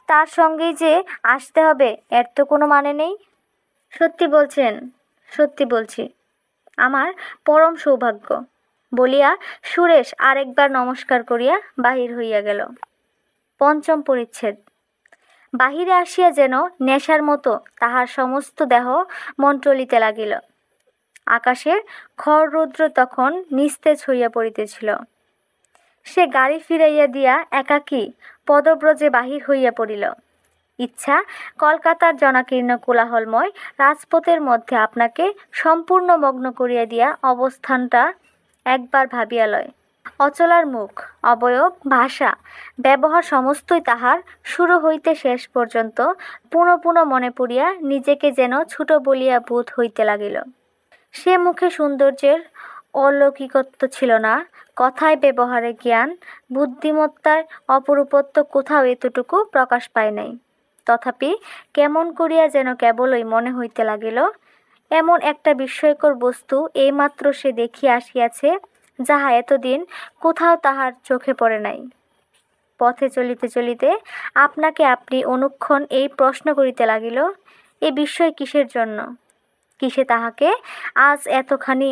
তার সঙ্গেই যে আসতে হবে এর তো কোনো মানে নেই। সত্যি বলছেন? সত্যি বলছি, আমার পরম সৌভাগ্য, বলিয়া সুরেশ আরেকবার নমস্কার করিয়া বাহির হইয়া গেল। পঞ্চম পরিচ্ছেদ। বাহিরে আসিয়া যেন নেশার মতো তাহার সমস্ত দেহ মন চলিতে লাগিল। আকাশের খড়রৌদ্র তখন নিস্তেজ হইয়া পড়িতেছিল। সে গাড়ি ফিরাইয়া দিয়া একাকী পদব্রজে বাহির হইয়া পড়িল। ইচ্ছা কলকাতার জনাকীর্ণ কোলাহলময় রাজপথের মধ্যে আপনাকে সম্পূর্ণ মগ্ন করিয়া দিয়া অবস্থানটা একবার ভাবিয়া লয়। অচলার মুখ, অবয়ব, ভাষা, ব্যবহার সমস্তই তাহার শুরু হইতে শেষ পর্যন্ত পুনঃ পুনঃ মনে পড়িয়া নিজেকে যেন ছোট বলিয়া বোধ হইতে লাগিল। সে মুখে সৌন্দর্যের অলৌকিকত্ব ছিল না, কথায় ব্যবহারে জ্ঞান, বুদ্ধিমত্তার অপরূপত্ব কোথাও এতটুকু প্রকাশ পায় নাই। তথাপি কেমন করিয়া যেন কেবলই মনে হইতে লাগিল, এমন একটা বিস্ময়কর বস্তু এইমাত্র সে দেখিয়া আসিয়াছে, যাহা এতদিন কোথাও তাহার চোখে পড়ে নাই। পথে চলিতে চলিতে আপনাকে আপনি অনুক্ষণ এই প্রশ্ন করিতে লাগিল, এ বিস্ময় কিসের জন্য? কিসে তাহাকে আজ এতখানি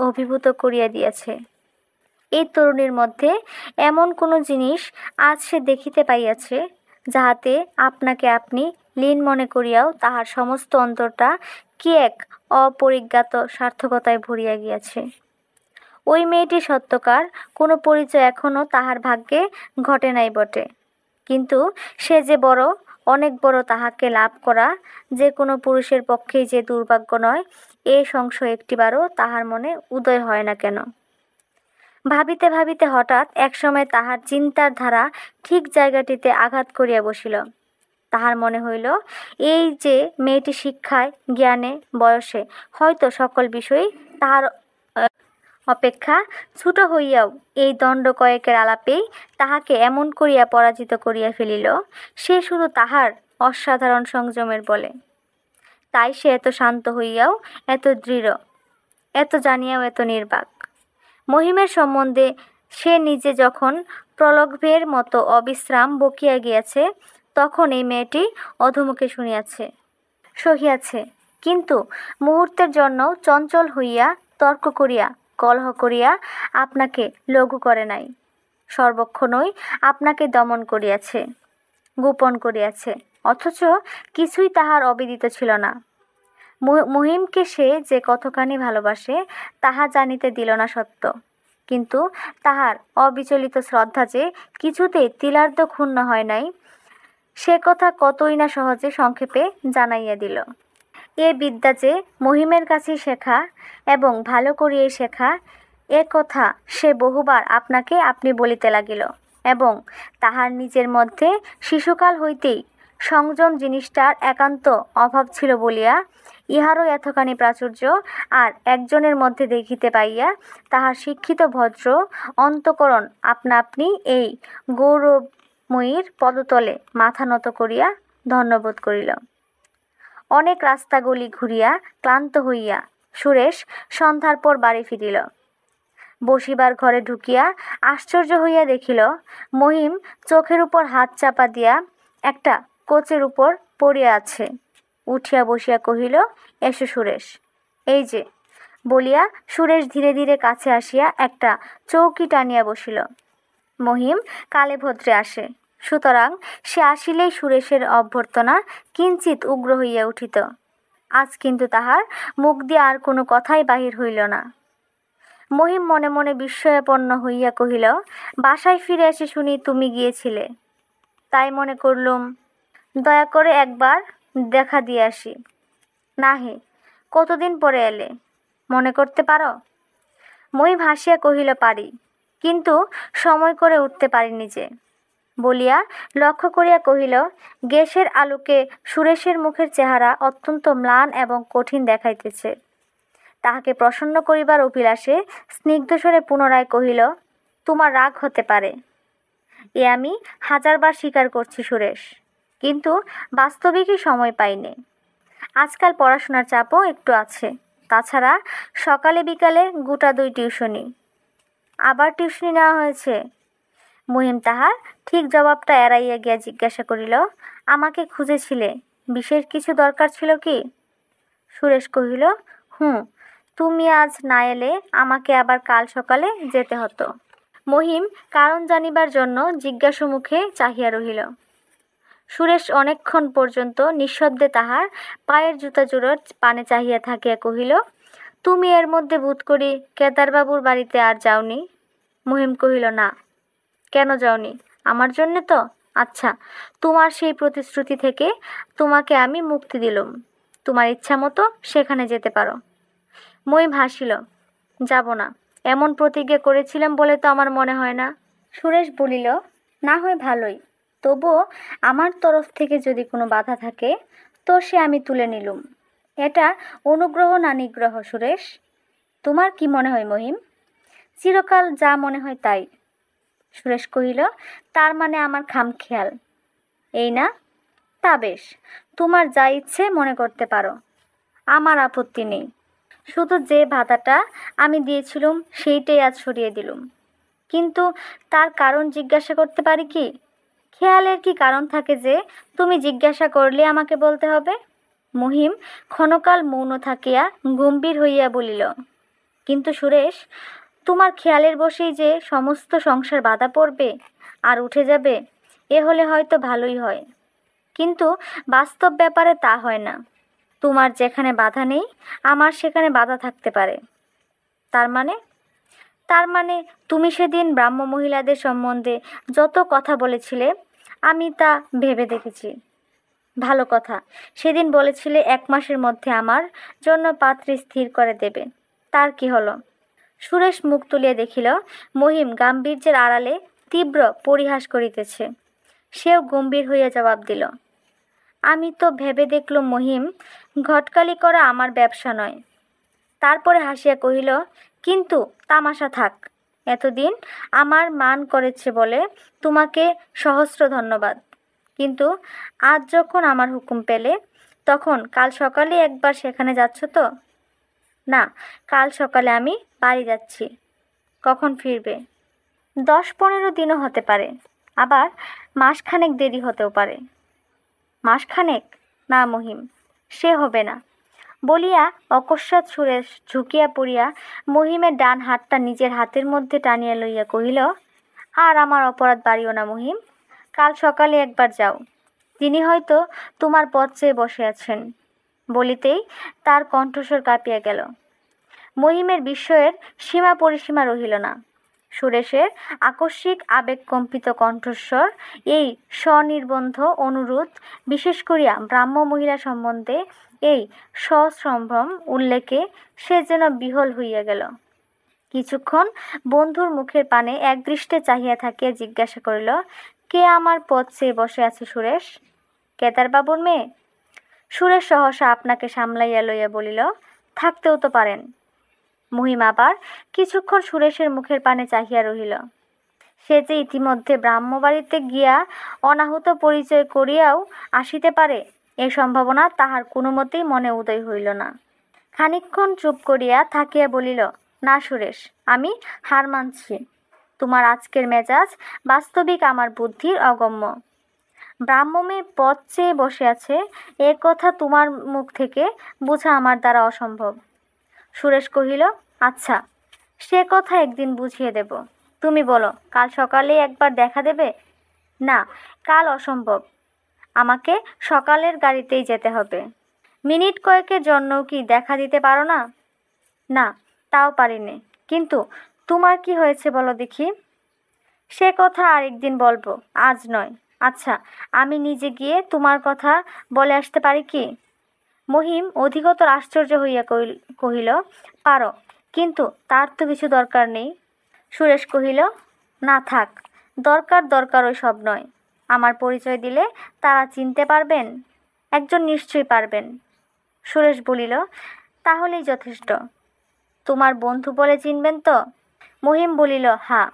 অভিভূত করিয়া দিয়াছে। এই তরুণীর মধ্যে এমন কোনো জিনিস আজ সে দেখিতে পাইয়াছে, যাহাতে আপনাকে আপনি লীন মনে করিয়াও তাহার সমস্ত অন্তরটা কি এক অপরিজ্ঞাত সার্থকতায় ভরিয়া গিয়াছে। ওই মেয়েটি সত্যকার কোনো পরিচয় এখনো তাহার ভাগ্যে ঘটে নাই বটে, কিন্তু সে যে বড়, অনেক বড়, তাহাকে লাভ করা যে কোনো পুরুষের পক্ষেই যে দুর্ভাগ্য নয়, এ সংশয় একটিবারও তাহার মনে উদয় হয় না কেন। ভাবিতে ভাবিতে হঠাৎ একসময় তাহার চিন্তার ধারা ঠিক জায়গাটিতে আঘাত করিয়া বসিল। তাহার মনে হইল, এই যে মেয়েটি শিক্ষায়, জ্ঞানে, বয়সে হয়তো সকল বিষয়ই তাহার অপেক্ষা ছোট হইয়াও এই দণ্ড কয়েকের আলাপেই তাহাকে এমন করিয়া পরাজিত করিয়া ফেলিল, সে শুধু তাহার অসাধারণ সংযমের বলে। তাই সে এত শান্ত হইয়াও এত দৃঢ়, এত জানিয়াও এত নির্বাক। মহিমের সম্বন্ধে সে নিজে যখন প্রলোভের মতো অবিশ্রাম বকিয়া গিয়াছে, তখন এই মেয়েটি অধোমুখে শুনিয়াছে, সহিয়াছে, কিন্তু মুহূর্তের জন্য চঞ্চল হইয়া তর্ক করিয়া কলহ করিয়া আপনাকে লঘু করে নাই। সর্বক্ষণই আপনাকে দমন করিয়াছে, গোপন করিয়াছে, অথচ কিছুই তাহার অবিদিত ছিল না। মহিমকে সে যে কতখানি ভালোবাসে তাহা জানিতে দিল না সত্য, কিন্তু তাহার অবিচলিত শ্রদ্ধা যে কিছুতেই তিলার্ধ ক্ষুণ্ণ হয় নাই, সে কথা কতই না সহজে সংক্ষেপে জানাইয়া দিল। এ বিদ্যা যে মহিমের কাছেই শেখা এবং ভালো করিয়াই শেখা, এ কথা সে বহুবার আপনাকে আপনি বলিতে লাগিল, এবং তাহার নিজের মধ্যে শিশুকাল হইতেই সংযম জিনিসটার একান্ত অভাব ছিল বলিয়া ইহারও এতখানি প্রাচুর্য আর একজনের মধ্যে দেখিতে পাইয়া তাহার শিক্ষিত ভদ্র অন্তঃকরণ আপনা আপনি এই গৌরবময়ীর পদতলে মাথা নত করিয়া ধন্যবোধ করিল। অনেক রাস্তা গলি ঘুরিয়া ক্লান্ত হইয়া সুরেশ সন্ধ্যার পর বাড়ি ফিরিল। বসিবার ঘরে ঢুকিয়া আশ্চর্য হইয়া দেখিল, মহিম চোখের উপর হাত চাপা দিয়া একটা কোচের উপর পড়িয়া আছে। উঠিয়া বসিয়া কহিল, এসো সুরেশ, এই যে, বলিয়া সুরেশ ধীরে ধীরে কাছে আসিয়া একটা চৌকি টানিয়া বসিল। মহিম কালে ভদ্রে আসে, সুতরাং সে আসিলেই সুরেশের অভ্যর্থনা কিঞ্চিত উগ্র হইয়া উঠিত। আজ কিন্তু তাহার মুখ দিয়া আর কোনো কথাই বাহির হইল না। মহিম মনে মনে বিস্ময়াপন্ন হইয়া কহিল, বাসায় ফিরে এসে শুনি তুমি গিয়েছিলে, তাই মনে করলুম দয়া করে একবার দেখা দিয়ে আসি। না হে, কতদিন পরে এলে, মনে করতে পারো? মহিম হাসিয়া কহিল, পারি, কিন্তু সময় করে উঠতে পারিনি যে, বলিয়া লক্ষ্য করিয়া কহিল, গ্যাসের আলোকে সুরেশের মুখের চেহারা অত্যন্ত ম্লান এবং কঠিন দেখাইতেছে। তাহাকে প্রসন্ন করিবার অভিলাষে স্নিগ্ধস্বরে পুনরায় কহিল, তোমার রাগ হতে পারে, এ আমি হাজারবার স্বীকার করছি সুরেশ, কিন্তু বাস্তবিকই সময় পাইনে। আজকাল পড়াশোনার চাপও একটু আছে, তাছাড়া সকালে বিকালে গোটা 2 টিউশনি। আবার টিউশনি নেওয়া হয়েছে? মহিম তাহার ঠিক জবাবটা এড়াইয়া গিয়া জিজ্ঞাসা করিল, আমাকে খুঁজেছিলে, বিশেষ কিছু দরকার ছিল কি? সুরেশ কহিল, তুমি আজ না এলে আমাকে আবার কাল সকালে যেতে হতো। মহিম কারণ জানিবার জন্য জিজ্ঞাসু মুখে চাহিয়া রহিল। সুরেশ অনেকক্ষণ পর্যন্ত নিঃশব্দে তাহার পায়ের জুতা জোড়ার পানে চাহিয়া থাকিয়া কহিল, তুমি এর মধ্যে বোধ করি কেদারবাবুর বাড়িতে আর যাওনি? মহিম কহিল, না। কেন যাওনি? আমার জন্যে তো? আচ্ছা, তোমার সেই প্রতিশ্রুতি থেকে তোমাকে আমি মুক্তি দিলুম, তোমার ইচ্ছা মতো সেখানে যেতে পারো। মহিম হাসিল, যাব না, এমন প্রতিজ্ঞা করেছিলাম বলে তো আমার মনে হয় না। সুরেশ বলিল, না হয় ভালোই, তবুও আমার তরফ থেকে যদি কোনো বাধা থাকে তো সে আমি তুলে নিলুম। এটা অনুগ্রহ না নিগ্রহ সুরেশ? তোমার কি মনে হয় মহিম? চিরকাল যা মনে হয় তাই। সুরেশ কহিল, তার মানে আমার খামখেয়াল, এই না? তা বেশ, তোমার যা ইচ্ছে মনে করতে পারো, আমার আপত্তি নেই। শুধু যে বাধাটা আমি দিয়েছিলুম সেইটাই আজ সরিয়ে দিলুম, কিন্তু তার কারণ জিজ্ঞাসা করতে পারি কি? খেয়ালের কি কারণ থাকে যে তুমি জিজ্ঞাসা করলে আমাকে বলতে হবে? মহিম ক্ষণকাল মৌন থাকিয়া গম্ভীর হইয়া বলিল, কিন্তু সুরেশ, তোমার খেয়ালের বশেই যে সমস্ত সংসার বাধা পড়বে আর উঠে যাবে, এ হলে হয়তো ভালোই হয়, কিন্তু বাস্তব ব্যাপারে তা হয় না। তোমার যেখানে বাধা নেই, আমার সেখানে বাধা থাকতে পারে। তার মানে তুমি সেদিন ব্রাহ্ম মহিলাদের সম্বন্ধে যত কথা বলেছিলে, আমি তা ভেবে দেখেছি। ভালো কথা, সেদিন বলেছিলে 1 মাসের মধ্যে আমার জন্য পাত্রী স্থির করে দেবে। তার কি হলো? সুরেশ মুখ তুলিয়া দেখিল মহিম গাম্ভীর্যের আড়ালে তীব্র পরিহাস করিতেছে। সেও গম্ভীর হইয়া জবাব দিল, আমি তো ভেবে দেখলুম মহিম, ঘটকালি করা আমার ব্যবসা নয়। তারপরে হাসিয়া কহিল, কিন্তু তামাশা থাক, এতদিন আমার মান করেছে বলে তোমাকে সহস্র ধন্যবাদ, কিন্তু আজ যখন আমার হুকুম পেলে, তখন কাল সকালে একবার সেখানে যাচ্ছ তো? না, কাল সকালে আমি বাড়ি যাচ্ছি। কখন ফিরবে? 10-15 দিনও হতে পারে, আবার মাসখানেক দেরি হতেও পারে। মাসখানেক? না মহিম, সে হবে না, বলিয়া অকস্মাৎ সুরেশ ঝুঁকিয়া পড়িয়া মহিমের ডান হাতটা নিজের হাতের মধ্যে টানিয়া লইয়া কহিল, আর আমার অপরাধ বাড়িও না মহিম, কাল সকালে একবার যাও, তিনি হয়তো তোমার পথ চেয়ে বসে আছেন। বলিতেই তার কণ্ঠস্বর কাঁপিয়া গেল। মহিমের বিস্ময়ের সীমা পরিসীমা রহিল না। সুরেশের আকস্মিক আবেগকম্পিত কণ্ঠস্বর, এই স্বনির্বন্ধ অনুরোধ, বিশেষ করিয়া ব্রাহ্ম মহিলা সম্বন্ধে এই সসম্ভ্রম উল্লেখে সে যেন বিহ্বল হইয়া গেল। কিছুক্ষণ বন্ধুর মুখের পানে একদৃষ্টে চাহিয়া থাকিয়া জিজ্ঞাসা করিল, কে আমার পথ চেয়ে বসে আছে সুরেশ? কেদারবাবুর মেয়ে? সুরেশ সহসা আপনাকে সামলাইয়া লইয়া বলিল, থাকতেও তো পারেন। মহিম আবার কিছুক্ষণ সুরেশের মুখের পানে চাহিয়া রহিল। সে যে ইতিমধ্যে ব্রাহ্মবাড়িতে গিয়া অনাহুত পরিচয় করিয়াও আসিতে পারে, এ সম্ভাবনা তাহার কোনো মতেই মনে উদয় হইল না। খানিকক্ষণ চুপ করিয়া থাকিয়া বলিল, না সুরেশ, আমি হার মানছি। তোমার আজকের মেজাজ বাস্তবিক আমার বুদ্ধির অগম্য। ব্রাহ্মণে পথ চেয়ে বসে আছে, এ কথা তোমার মুখ থেকে বোঝা আমার দ্বারা অসম্ভব। সুরেশ কহিল, আচ্ছা, সে কথা একদিন বুঝিয়ে দেব। তুমি বলো, কাল সকালে একবার দেখা দেবে? না, কাল অসম্ভব, আমাকে সকালের গাড়িতেই যেতে হবে। মিনিট কয়েকের জন্যও কি দেখা দিতে পারো না? না, তাও পারিনে, কিন্তু তোমার কি হয়েছে বলো দেখি। সে কথা আরেকদিন বলবো, আজ নয়। আচ্ছা, আমি নিজে গিয়ে তোমার কথা বলে আসতে পারি কি? মহিম অধিকতর আশ্চর্য হইয়া কহিল, পারো, কিন্তু তার তো কিছু দরকার নেই। সুরেশ কহিল, না থাক, দরকার ওই সব নয়। আমার পরিচয় দিলে তারা চিনতে পারবেন? একজন নিশ্চয়ই পারবেন। সুরেশ বলিল, তাহলেই যথেষ্ট। তোমার বন্ধু বলে চিনবেন তো? মহিম বলিল, হ্যাঁ।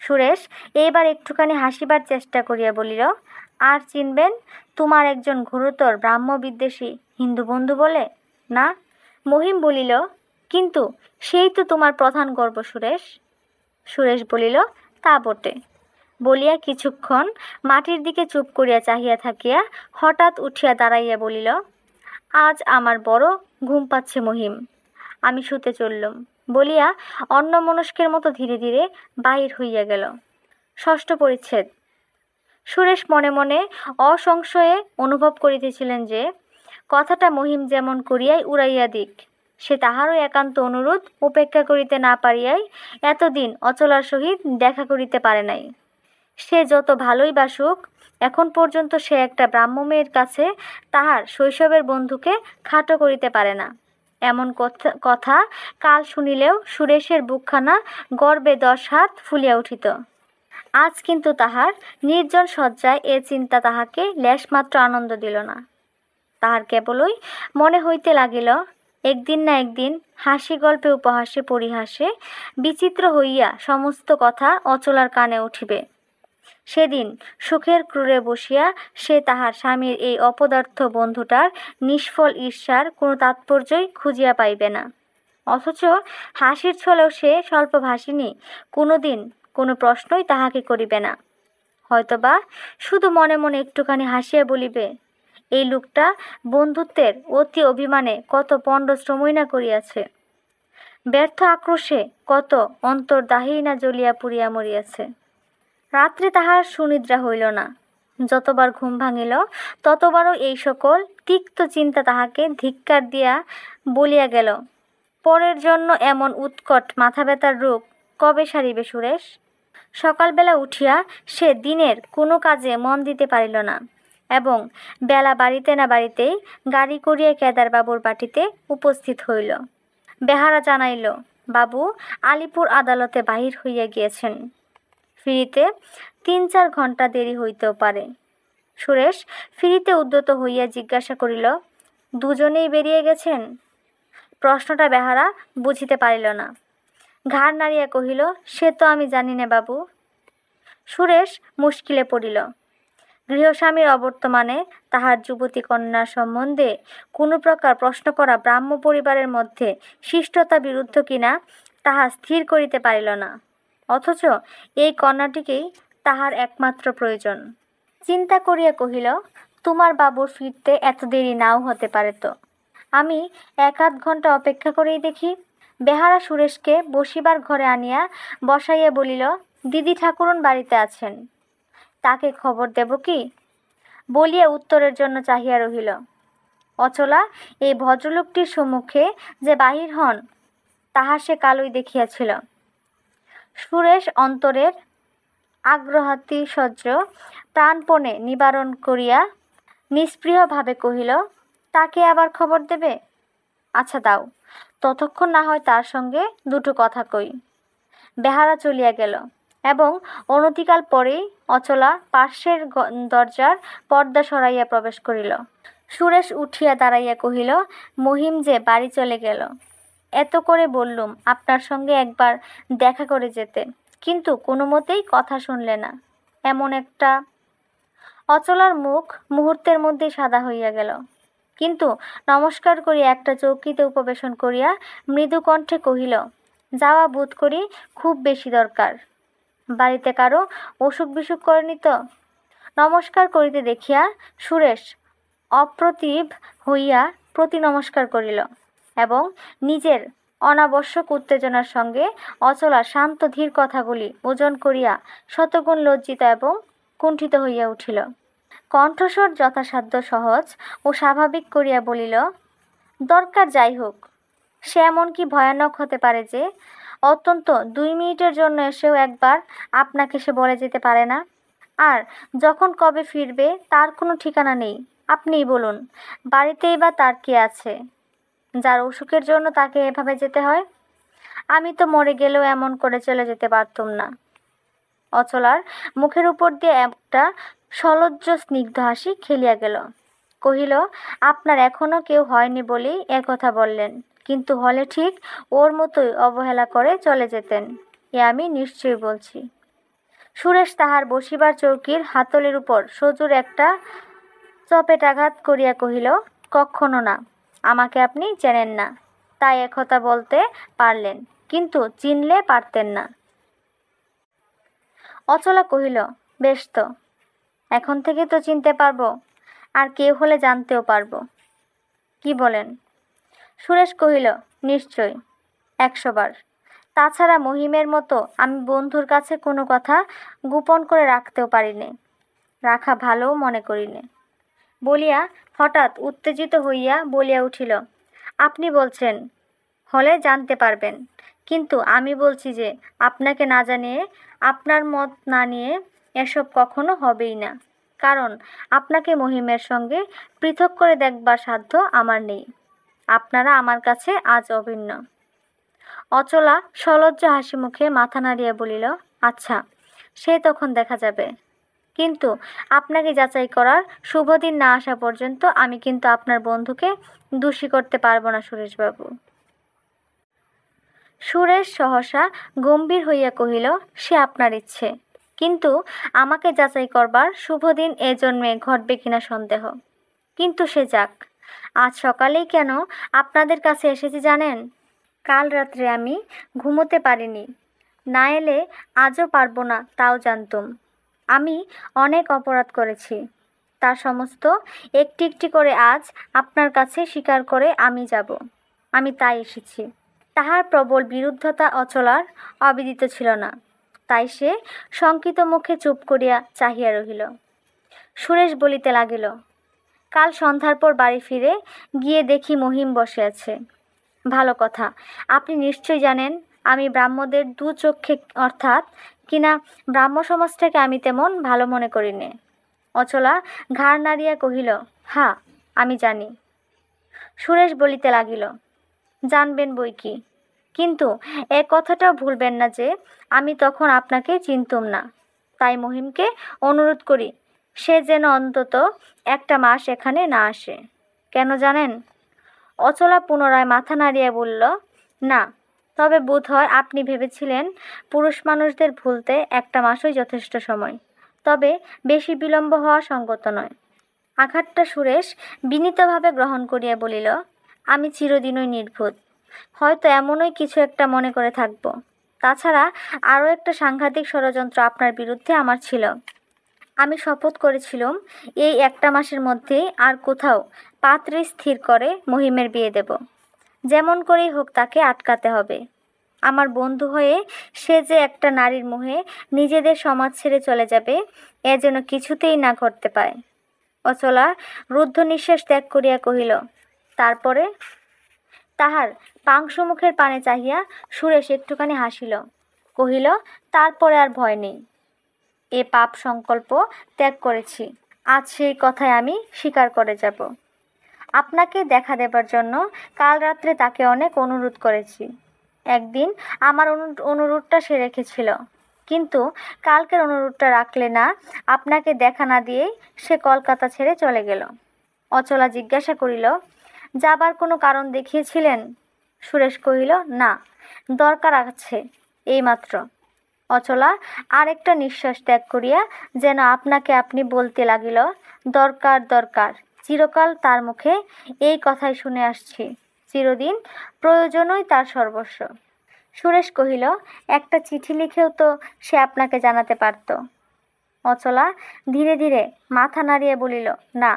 সুরেশ এইবার একটুখানি হাসিবার চেষ্টা করিয়া বলিল, আর চিনবেন? তোমার একজন ঘোরতর ব্রাহ্মবিদ্বেষী হিন্দু বন্ধু বলে? না। মহিম বলিল, কিন্তু সেই তো তোমার প্রধান গর্ব সুরেশ। সুরেশ বলিল, তা বটে। বলিয়া কিছুক্ষণ মাটির দিকে চুপ করিয়া চাহিয়া থাকিয়া হঠাৎ উঠিয়া দাঁড়াইয়া বলিল, আজ আমার বড় ঘুম পাচ্ছে মহিম, আমি শুতে চললুম। বলিয়া অন্যমনস্কের মতো ধীরে ধীরে বাহির হইয়া গেল। 6ষ্ঠ পরিচ্ছেদ। সুরেশ মনে মনে অসংশয়ে অনুভব করিতেছিলেন যে, কথাটা মহিম যেমন করিয়াই উড়াইয়া দিক, সে তাহারও একান্ত অনুরোধ উপেক্ষা করিতে না পারিয়াই এতদিন অচলার সহিত দেখা করিতে পারে নাই। সে যত ভালোই বাসুক, এখন পর্যন্ত সে একটা ব্রাহ্মমের কাছে তাহার শৈশবের বন্ধুকে খাটো করিতে পারে না। এমন কথা কাল শুনিলেও সুরেশের বুকখানা গর্বে 10 হাত ফুলিয়া উঠিত। আজ কিন্তু তাহার নির্জন শয্যায় এ চিন্তা তাহাকে লেশমাত্র আনন্দ দিল না। তাহার কেবলই মনে হইতে লাগিল, একদিন না একদিন হাসি গল্পে উপহাসে পরিহাসে বিচিত্র হইয়া সমস্ত কথা অচলার কানে উঠিবে। সেদিন সুখের ক্রুরে বসিয়া সে তাহার স্বামীর এই অপদার্থ বন্ধুটার নিষ্ফল ঈর্ষার কোনো তাৎপর্যই খুঁজিয়া পাইবে না। অথচ হাসির ছলেও সে স্বল্পভাষিনী কোনোদিন কোনো প্রশ্নই তাহাকে করিবে না। হয়তোবা শুধু মনে মনে একটুখানি হাসিয়া বলিবে, এই লোকটা বন্ধুত্বের অতি অভিমানে কত পণ্ডশ্রমই না করিয়াছে, ব্যর্থ আক্রোশে কত অন্তর্দাহেই না জ্বলিয়া পুড়িয়া মরিয়াছে। রাত্রে তাহার সুনিদ্রা হইল না। যতবার ঘুম ভাঙিল ততবারও এই সকল তিক্ত চিন্তা তাহাকে ধিক্কার দিয়া বলিয়া গেল, পরের জন্য এমন উৎকট মাথা ব্যথার রোগ কবে সারিবে সুরেশ? সকালবেলা উঠিয়া সে দিনের কোনো কাজে মন দিতে পারিল না এবং বেলা বাড়িতে না বাড়িতেই গাড়ি করিয়া কেদারবাবুর বাটিতে উপস্থিত হইল। বেহারা জানাইল, বাবু আলিপুর আদালতে বাহির হইয়া গিয়েছেন, ফিরিতে ৩-৪ ঘণ্টা দেরি হইতেও পারে। সুরেশ ফিরিতে উদ্যত হইয়া জিজ্ঞাসা করিল, দুজনেই বেরিয়ে গেছেন? প্রশ্নটা বেহারা বুঝিতে পারিল না। ঘাড় নাড়িয়া কহিল, সে তো আমি জানি না বাবু। সুরেশ মুশকিলে পড়িল। গৃহস্বামীর অবর্তমানে তাহার যুবতী কন্যার সম্বন্ধে কোনো প্রকার প্রশ্ন করা ব্রাহ্ম পরিবারের মধ্যে শিষ্টতা বিরুদ্ধ কিনা তাহা স্থির করিতে পারিল না। অথচ এই কন্যাটিকেই তাহার একমাত্র প্রয়োজন। চিন্তা করিয়া কহিল, তোমার বাবুর ফিরতে এত দেরি নাও হতে পারে তো, আমি ১-৮ ঘণ্টা অপেক্ষা করেই দেখি। বেহারা সুরেশকে বসিবার ঘরে আনিয়া বসাইয়া বলিল, দিদি ঠাকুরন বাড়িতে আছেন, তাকে খবর দেব কি? বলিয়া উত্তরের জন্য চাহিয়া রহিল। অচলা এই ভদ্রলোকটির সম্মুখে যে বাহির হন তাহা সে কালই দেখিয়াছিল। সুরেশ অন্তরের আগ্রহাতিশয্য প্রাণপণে নিবারণ করিয়া নিস্পৃহভাবে কহিল, তাকে আবার খবর দেবে? আচ্ছা দাও, ততক্ষণ না হয় তার সঙ্গে দুটো কথা কই। বেহারা চলিয়া গেল এবং অনতিকাল পরেই অচলা পার্শ্বের দরজার পর্দা সরাইয়া প্রবেশ করিল। সুরেশ উঠিয়া দাঁড়াইয়া কহিল, মহিম যে বাড়ি চলে গেল। এত করে বললুম আপনার সঙ্গে একবার দেখা করে যেতে, কিন্তু কোনো মতেই কথা শুনলে না। এমন একটা। অচলার মুখ মুহূর্তের মধ্যেই সাদা হইয়া গেল, কিন্তু নমস্কার করিয়া একটা চৌকিতে উপবেশন করিয়া মৃদু কণ্ঠে কহিল, যাওয়া বোধ করি খুব বেশি দরকার। বাড়িতে কারো অসুখ বিসুখ করেনি তো? নমস্কার করিতে দেখিয়া সুরেশ অপ্রতিভ হইয়া প্রতি নমস্কার করিল এবং নিজের অনাবশ্যক উত্তেজনার সঙ্গে অচলা শান্ত ধীর কথাগুলি ওজন করিয়া শতগুণ লজ্জিত এবং কুণ্ঠিত হইয়া উঠিল। কণ্ঠস্বর যথাসাধ্য সহজ ও স্বাভাবিক করিয়া বলিল, দরকার যাই হোক, সে এমন কি ভয়ানক হতে পারে যে অত্যন্ত ২ মিনিটের জন্য এসেও একবার আপনাকে সে বলে যেতে পারে না? আর যখন কবে ফিরবে তার কোনো ঠিকানা নেই। আপনিই বলুন, বাড়িতেই বা তার কি আছে যার অসুখের জন্য তাকে এভাবে যেতে হয়? আমি তো মরে গেলেও এমন করে চলে যেতে পারতুম না। অচলার মুখের উপর দিয়ে একটা সলজ্জ স্নিগ্ধ হাসি খেলিয়া গেল। কহিল, আপনার এখনো কেউ হয়নি বলেই একথা বললেন, কিন্তু হলে ঠিক ওর মতোই অবহেলা করে চলে যেতেন, এ আমি নিশ্চয়ই বলছি। সুরেশ তাহার বসিবার চৌকির হাতলের উপর সজোর একটা চপেটাঘাত করিয়া কহিল, কখনো না। আমাকে আপনি চেনেন না, তাই একথা বলতে পারলেন, কিন্তু চিনলে পারতেন না। অচলা কহিল, বেশ তো, এখন থেকে তো চিনতে পারবো, আর কেউ হলে জানতেও পারবো। কি বলেন? সুরেশ কহিল, নিশ্চয়, ১০০ বার। তাছাড়া মহিমের মতো আমি বন্ধুর কাছে কোনো কথা গোপন করে রাখতেও পারিনে, রাখা ভালোও মনে করিনে। বলিয়া হঠাৎ উত্তেজিত হইয়া বলিয়া উঠিল, আপনি বলছেন হলে জানতে পারবেন, কিন্তু আমি বলছি যে আপনাকে না জানিয়ে, আপনার মত না নিয়ে এসব কখনো হবেই না, কারণ আপনাকে মহিমের সঙ্গে পৃথক করে দেখবার সাধ্য আমার নেই। আপনারা আমার কাছে আজ অভিন্ন। অচলা সলজ্জ হাসি মুখে মাথা নাড়িয়া বলিল, আচ্ছা, সে তখন দেখা যাবে, কিন্তু আপনাকে যাচাই করার শুভদিন না আসা পর্যন্ত আমি কিন্তু আপনার বন্ধুকে দোষী করতে পারবো না সুরেশবাবু। সুরেশ সহসা গম্ভীর হইয়া কহিল, সে আপনার ইচ্ছে, কিন্তু আমাকে যাচাই করবার শুভদিন এ জন্মে ঘটবে কিনা সন্দেহ। কিন্তু সে যাক, আজ সকালেই কেন আপনাদের কাছে এসেছি জানেন? কাল রাত্রে আমি ঘুমোতে পারিনি, না এলে আজও পারবো না তাও জানতুম। আমি অনেক অপরাধ করেছি, তার সমস্ত একটি একটি করে আজ আপনার কাছে স্বীকার করে আমি যাব। আমি তাই এসেছি। তাহার প্রবল বিরুদ্ধতা অচলার অবিদিত ছিল না, তাই সে শঙ্কিত মুখে চুপ করিয়া চাহিয়া রহিল। সুরেশ বলিতে লাগিল, কাল সন্ধ্যার পর বাড়ি ফিরে গিয়ে দেখি মহিম বসে আছে। ভালো কথা, আপনি নিশ্চয়ই জানেন আমি ব্রাহ্মদের দু চক্ষে, অর্থাৎ কিনা ব্রাহ্ম সমাজটাকে আমি তেমন ভালো মনে করি নে। অচলা ঘাড় নাড়িয়া কহিল, হ্যাঁ, আমি জানি। সুরেশ বলিতে লাগিল, জানবেন বই কি, কিন্তু এ কথাটাও ভুলবেন না যে আমি তখন আপনাকে চিনতুম না। তাই মহিমকে অনুরোধ করি সে যেন অন্তত একটা মাস এখানে না আসে। কেন জানেন? অচলা পুনরায় মাথা নাড়িয়া বলল, না, তবে বোধ হয় আপনি ভেবেছিলেন পুরুষ মানুষদের ভুলতে একটা মাসই যথেষ্ট সময়। তবে বেশি বিলম্ব হওয়া সঙ্গত নয়। আঘাতটা সুরেশ বিনীতভাবে গ্রহণ করিয়া বলিল, আমি চিরদিনই নির্বোধ। হয়তো এমনই কিছু একটা মনে করে থাকব। তাছাড়া আরও একটা সাংঘাতিক ষড়যন্ত্র আপনার বিরুদ্ধে আমার ছিল। আমি শপথ করেছিলাম এই একটা মাসের মধ্যেই আর কোথাও পাত্রী স্থির করে মহিমের বিয়ে দেব। যেমন করেই হোক তাকে আটকাতে হবে। আমার বন্ধু হয়ে সে যে একটা নারীর মোহে নিজেদের সমাজ ছেড়ে চলে যাবে, এ যেন কিছুতেই না ঘটতে পায়। অচলা রুদ্ধ নিঃশ্বাস ত্যাগ করিয়া কহিল, তারপরে? তাহার পাংশু মুখের পানে চাহিয়া সুরেশ একটুখানি হাসিল, কহিল, তারপরে আর ভয় নেই। এ পাপ সংকল্প ত্যাগ করেছি। আজ সেই কথায় আমি স্বীকার করে যাব। আপনাকে দেখা দেবার জন্য কাল রাত্রে তাকে অনেক অনুরোধ করেছি। একদিন আমার অনুরোধটা সে রেখেছিল, কিন্তু কালকের অনুরোধটা রাখলে না, আপনাকে দেখা না দিয়েই সে কলকাতা ছেড়ে চলে গেল। অচলা জিজ্ঞাসা করিল, যাবার কোনো কারণ দেখিয়েছিলেন? সুরেশ কহিল, না, দরকার আছে, এইমাত্র। অচলা আরেকটা নিঃশ্বাস ত্যাগ করিয়া যেন আপনাকে আপনি বলতে লাগিল, দরকার দরকার, চিরকাল তার মুখে এই কথাই শুনে আসছি, চিরদিন প্রয়োজনই তার সর্বস্ব। সুরেশ কহিল, একটা চিঠি লিখেও তো সে আপনাকে জানাতে পারত। অচলা ধীরে ধীরে মাথা নাড়িয়ে বলিল, না,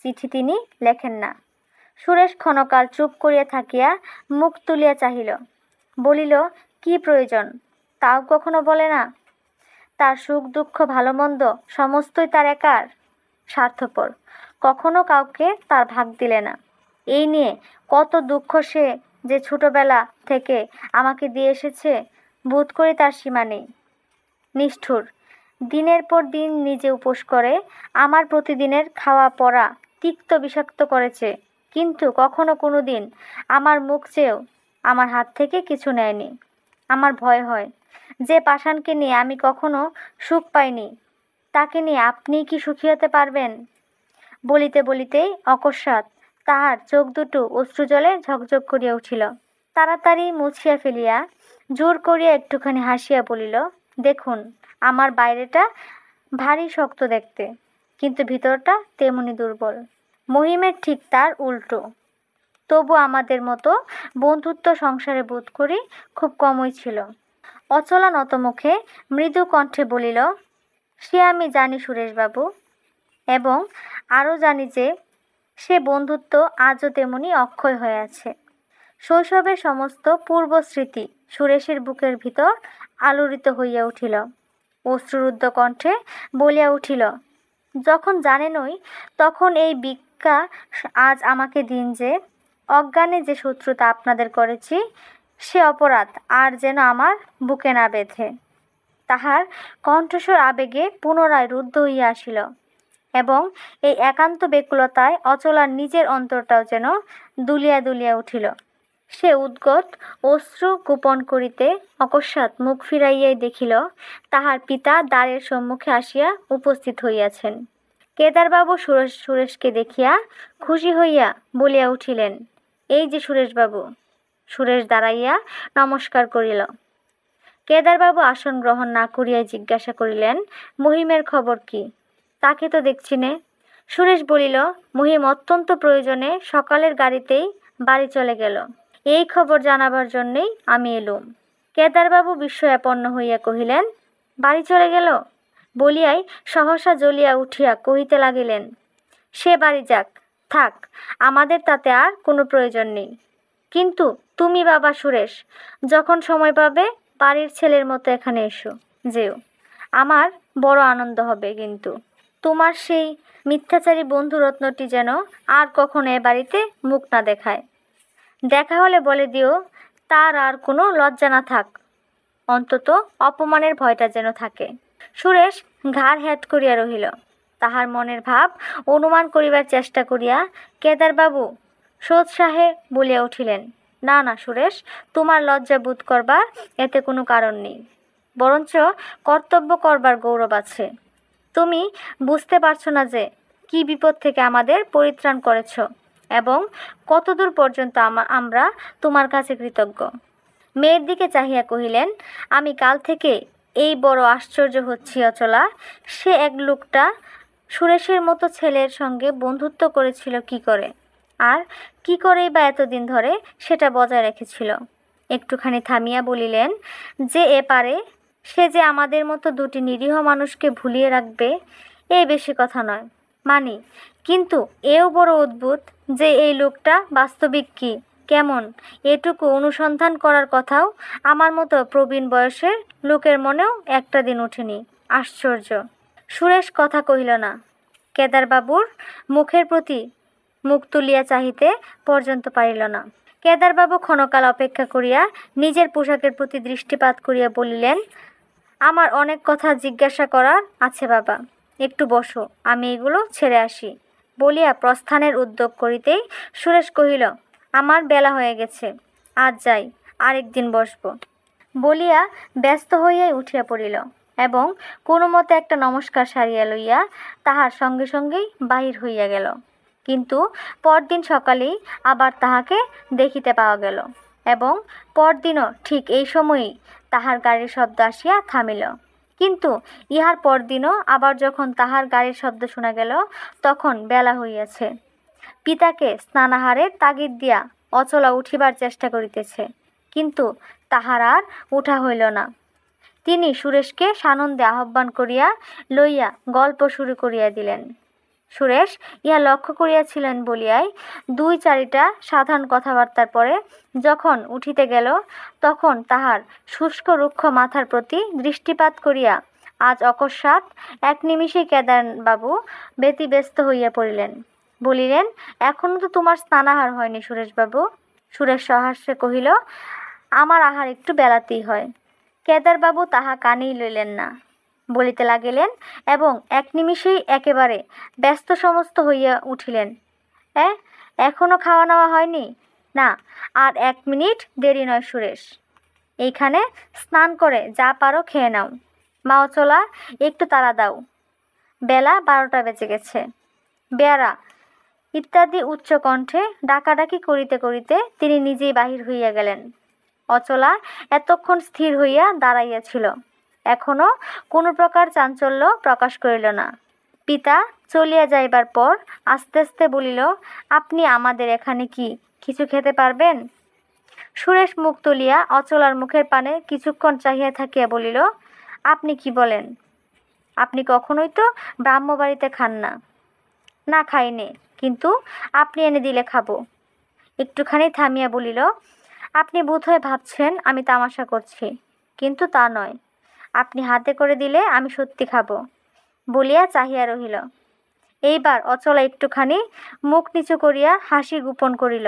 চিঠি তিনি লেখেন না। সুরেশ ক্ষণকাল চুপ করিয়া থাকিয়া মুখ তুলিয়া চাহিল। বলিল, কি প্রয়োজন তাও কখনো বলে না? তার সুখ দুঃখ ভালো মন্দ সমস্তই তার একার? স্বার্থপর, কখনো কাউকে তার ভাগ দিলে না। এই নিয়ে কত দুঃখ সে যে ছোটবেলা থেকে আমাকে দিয়ে এসেছে, বোধ করি তার সীমা নেই। নিষ্ঠুর, দিনের পর দিন নিজে উপোস করে আমার প্রতিদিনের খাওয়া পড়া তিক্ত বিষাক্ত করেছে, কিন্তু কখনো কোনো দিন আমার মুখ চেয়েও আমার হাত থেকে কিছু নেয়নি। আমার ভয় হয়, যে পাষাণকে নিয়ে আমি কখনো সুখ পাইনি, তাকে নিয়ে আপনি কি সুখী হতে পারবেন? বলিতে বলিতেই অকস্মাৎ তাহার চোখ দুটো অশ্রুজলে ঝকঝক করিয়া উঠিল। তাড়াতাড়ি মুছিয়া ফেলিয়া জোর করিয়া একটুখানি হাসিয়া বলিল, দেখুন, আমার বাইরেটা ভারী শক্ত দেখতে, কিন্তু ভিতরটা তেমনি দুর্বল। মহিমের ঠিক তার উল্টো। তবু আমাদের মতো বন্ধুত্ব সংসারে বোধ করি খুব কমই ছিল। অচলা নতমুখে মৃদু কণ্ঠে বলিল, সে আমি জানি সুরেশবাবু, এবং আরও জানি যে সে বন্ধুত্ব আজও তেমনি অক্ষয় হয়ে আছে। শৈশবের সমস্ত পূর্ব স্মৃতি সুরেশের বুকের ভিতর আলোড়িত হইয়া উঠিল। অশ্রুরুদ্ধ কণ্ঠে বলিয়া উঠিল, যখন জানেনই তখন এই ভিক্ষা আজ আমাকে দিন যে অজ্ঞানে যে শত্রুতা আপনাদের করেছি, সে অপরাধ আর যেন আমার বুকে না বেঁধে। তাহার কণ্ঠস্বর আবেগে পুনরায় রুদ্ধ হইয়া আসিল, এবং এই একান্ত ব্যাকুলতায় অচলার নিজের অন্তরটাও যেন দুলিয়া দুলিয়া উঠিল। সে উদ্গত অশ্রু গোপন করিতে অকস্মাৎ মুখ ফিরাইয়াই দেখিল তাহার পিতা দ্বারের সম্মুখে আসিয়া উপস্থিত হইয়াছেন। কেদারবাবু সুরেশকে দেখিয়া খুশি হইয়া বলিয়া উঠিলেন, এই যে সুরেশবাবু। সুরেশ দাঁড়াইয়া নমস্কার করিল। কেদারবাবু আসন গ্রহণ না করিয়া জিজ্ঞাসা করিলেন, মহিমের খবর কি? তাকে তো দেখছি নে। সুরেশ বলিল, মহিম অত্যন্ত প্রয়োজনে সকালের গাড়িতেই বাড়ি চলে গেল। এই খবর জানাবার জন্যেই আমি এলুম। কেদারবাবু বিস্ময়াপন্ন হইয়া কহিলেন, বাড়ি চলে গেল? বলিয়াই সহসা জ্বলিয়া উঠিয়া কহিতে লাগিলেন, সে বাড়ি যাক, থাক, আমাদের তাতে আর কোনো প্রয়োজন নেই। কিন্তু তুমি বাবা সুরেশ, যখন সময় পাবে বাড়ির ছেলের মতো এখানে এসো, যেও। আমার বড় আনন্দ হবে। কিন্তু তোমার সেই মিথ্যাচারী বন্ধু রত্নটি যেন আর কখনো এ বাড়িতে মুখ না দেখায়। দেখা হলে বলে দিও তার আর কোনো লজ্জা না থাক, অন্তত অপমানের ভয়টা যেন থাকে। সুরেশ ঘাড় হ্যাট করিয়া রহিল। তাহার মনের ভাব অনুমান করিবার চেষ্টা করিয়া কেদারবাবু সোৎসাহে বলিয়া উঠিলেন, না না সুরেশ, তোমার লজ্জা বোধ করবার এতে কোনো কারণ নেই, বরঞ্চ কর্তব্য করবার গৌরব আছে। তুমি বুঝতে পারছো না যে কি বিপদ থেকে আমাদের পরিত্রাণ করেছ এবং কতদূর পর্যন্ত আমরা তোমার কাছে কৃতজ্ঞ। মেয়ের দিকে চাহিয়া কহিলেন, আমি কাল থেকে এই বড় আশ্চর্য হচ্ছি অচলা, সে এক লোকটা সুরেশের মতো ছেলের সঙ্গে বন্ধুত্ব করেছিল কি করে, আর কি করেই বা এতদিন ধরে সেটা বজায় রেখেছিল। একটুখানি থামিয়া বলিলেন, যে এ পারে সে যে আমাদের মতো দুটি নিরীহ মানুষকে ভুলিয়ে রাখবে, এ বেশি কথা নয়, মানি। কিন্তু এও বড় অদ্ভুত যে এই লোকটা বাস্তবিক কি, কেমন, এটুকু অনুসন্ধান করার কথাও আমার মতো প্রবীণ বয়সের লোকের মনেও একটা দিন ওঠেনি। আশ্চর্য। সুরেশ কথা কহিল না। কেদারবাবুর মুখের প্রতি মুখ তুলিয়া চাহিতে পর্যন্ত পারিল না। কেদারবাবু ক্ষণকাল অপেক্ষা করিয়া নিজের পোশাকের প্রতি দৃষ্টিপাত করিয়া বলিলেন, আমার অনেক কথা জিজ্ঞাসা করার আছে বাবা, একটু বসো, আমি এগুলো ছেড়ে আসি। বলিয়া প্রস্থানের উদ্যোগ করিতেই সুরেশ কহিল, আমার বেলা হয়ে গেছে, আজ যাই, আরেকদিন বসব। বলিয়া ব্যস্ত হইয়াই উঠিয়া পড়িল এবং কোনো মতে একটা নমস্কার সারিয়া লইয়া তাহার সঙ্গে সঙ্গেই বাহির হইয়া গেল। কিন্তু পরদিন সকালেই আবার তাহাকে দেখিতে পাওয়া গেল এবং পরদিনও ঠিক এই সময়েই তাহার গাড়ির শব্দ আসিয়া থামিল। কিন্তু ইহার পরদিনও আবার যখন তাহার গাড়ির শব্দ শোনা গেল, তখন বেলা হইয়াছে। পিতাকে স্নানাহারের তাগিদ দিয়া অচলা উঠিবার চেষ্টা করিতেছে, কিন্তু তাহার আর উঠা হইল না। তিনি সুরেশকে সানন্দে আহ্বান করিয়া লইয়া গল্প শুরু করিয়া দিলেন। সুরেশ ইহা লক্ষ্য করিয়াছিলেন বলিয়াই 2-4টা সাধারণ কথাবার্তার পরে যখন উঠিতে গেল, তখন তাহার শুষ্ক রুক্ষ মাথার প্রতি দৃষ্টিপাত করিয়া আজ অকস্মাৎ এক নিমিষেই কেদারবাবু ব্যতিব্যস্ত হইয়া পড়িলেন। বলিলেন, এখনো তো তোমার স্নানাহার হয়নি সুরেশবাবু? সুরেশ সহাস্যে কহিল, আমার আহার একটু বেলাতেই হয়। কেদারবাবু তাহা কানেই লইলেন না। বলিতে লাগিলেন এবং এক নিমিষেই একেবারে ব্যস্ত সমস্ত হইয়া উঠিলেন, এখনো খাওয়া নেওয়া হয়নি? না, আর 1 মিনিট দেরি নয় সুরেশ, এইখানে স্নান করে যা পারো খেয়ে নাও। মা অচলা, একটু তাড়া দাও, বেলা 12টা বেজে গেছে। বেয়ারা ইত্যাদি উচ্চ কণ্ঠে ডাকাডাকি করিতে করিতে তিনি নিজেই বাহির হইয়া গেলেন। অচলা এতক্ষণ স্থির হইয়া দাঁড়াইয়াছিল, এখনো কোনো প্রকার চাঞ্চল্য প্রকাশ করিল না। পিতা চলিয়া যাইবার পর আস্তে আস্তে বলিল, আপনি আমাদের এখানে কি কিছু খেতে পারবেন? সুরেশ মুখ তুলিয়া অচলার মুখের পানে কিছুক্ষণ চাহিয়া থাকিয়া বলিল, আপনি কি বলেন? আপনি কখনোই তো ব্রাহ্মবাড়িতে খান না। না, খাইনে, কিন্তু আপনি এনে দিলে খাবো। একটুখানি থামিয়া বলিল, আপনি বোধহয় ভাবছেন আমি তামাশা করছি, কিন্তু তা নয়, আপনি হাতে করে দিলে আমি সত্যি খাবো। বলিয়া চাহিয়া রহিল। এইবার অচলা একটুখানি মুখ নিচু করিয়া হাসি গোপন করিল।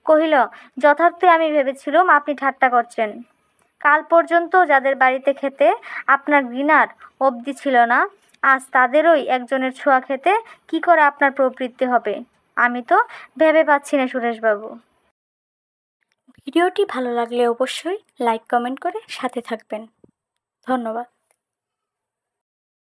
কহিল, যথার্থই আমি ভেবেছিলুম আপনি ঠাট্টা করছেন। কাল পর্যন্ত যাদের বাড়িতে খেতে আপনার ঘৃণার অবধি ছিল না, আজ তাদেরই একজনের ছোঁয়া খেতে কি করে আপনার প্রবৃত্তি হবে, আমি তো ভেবে পাচ্ছি না সুরেশবাবু। ভিডিওটি ভালো লাগলে অবশ্যই লাইক কমেন্ট করে সাথে থাকবেন। ধন্যবাদ।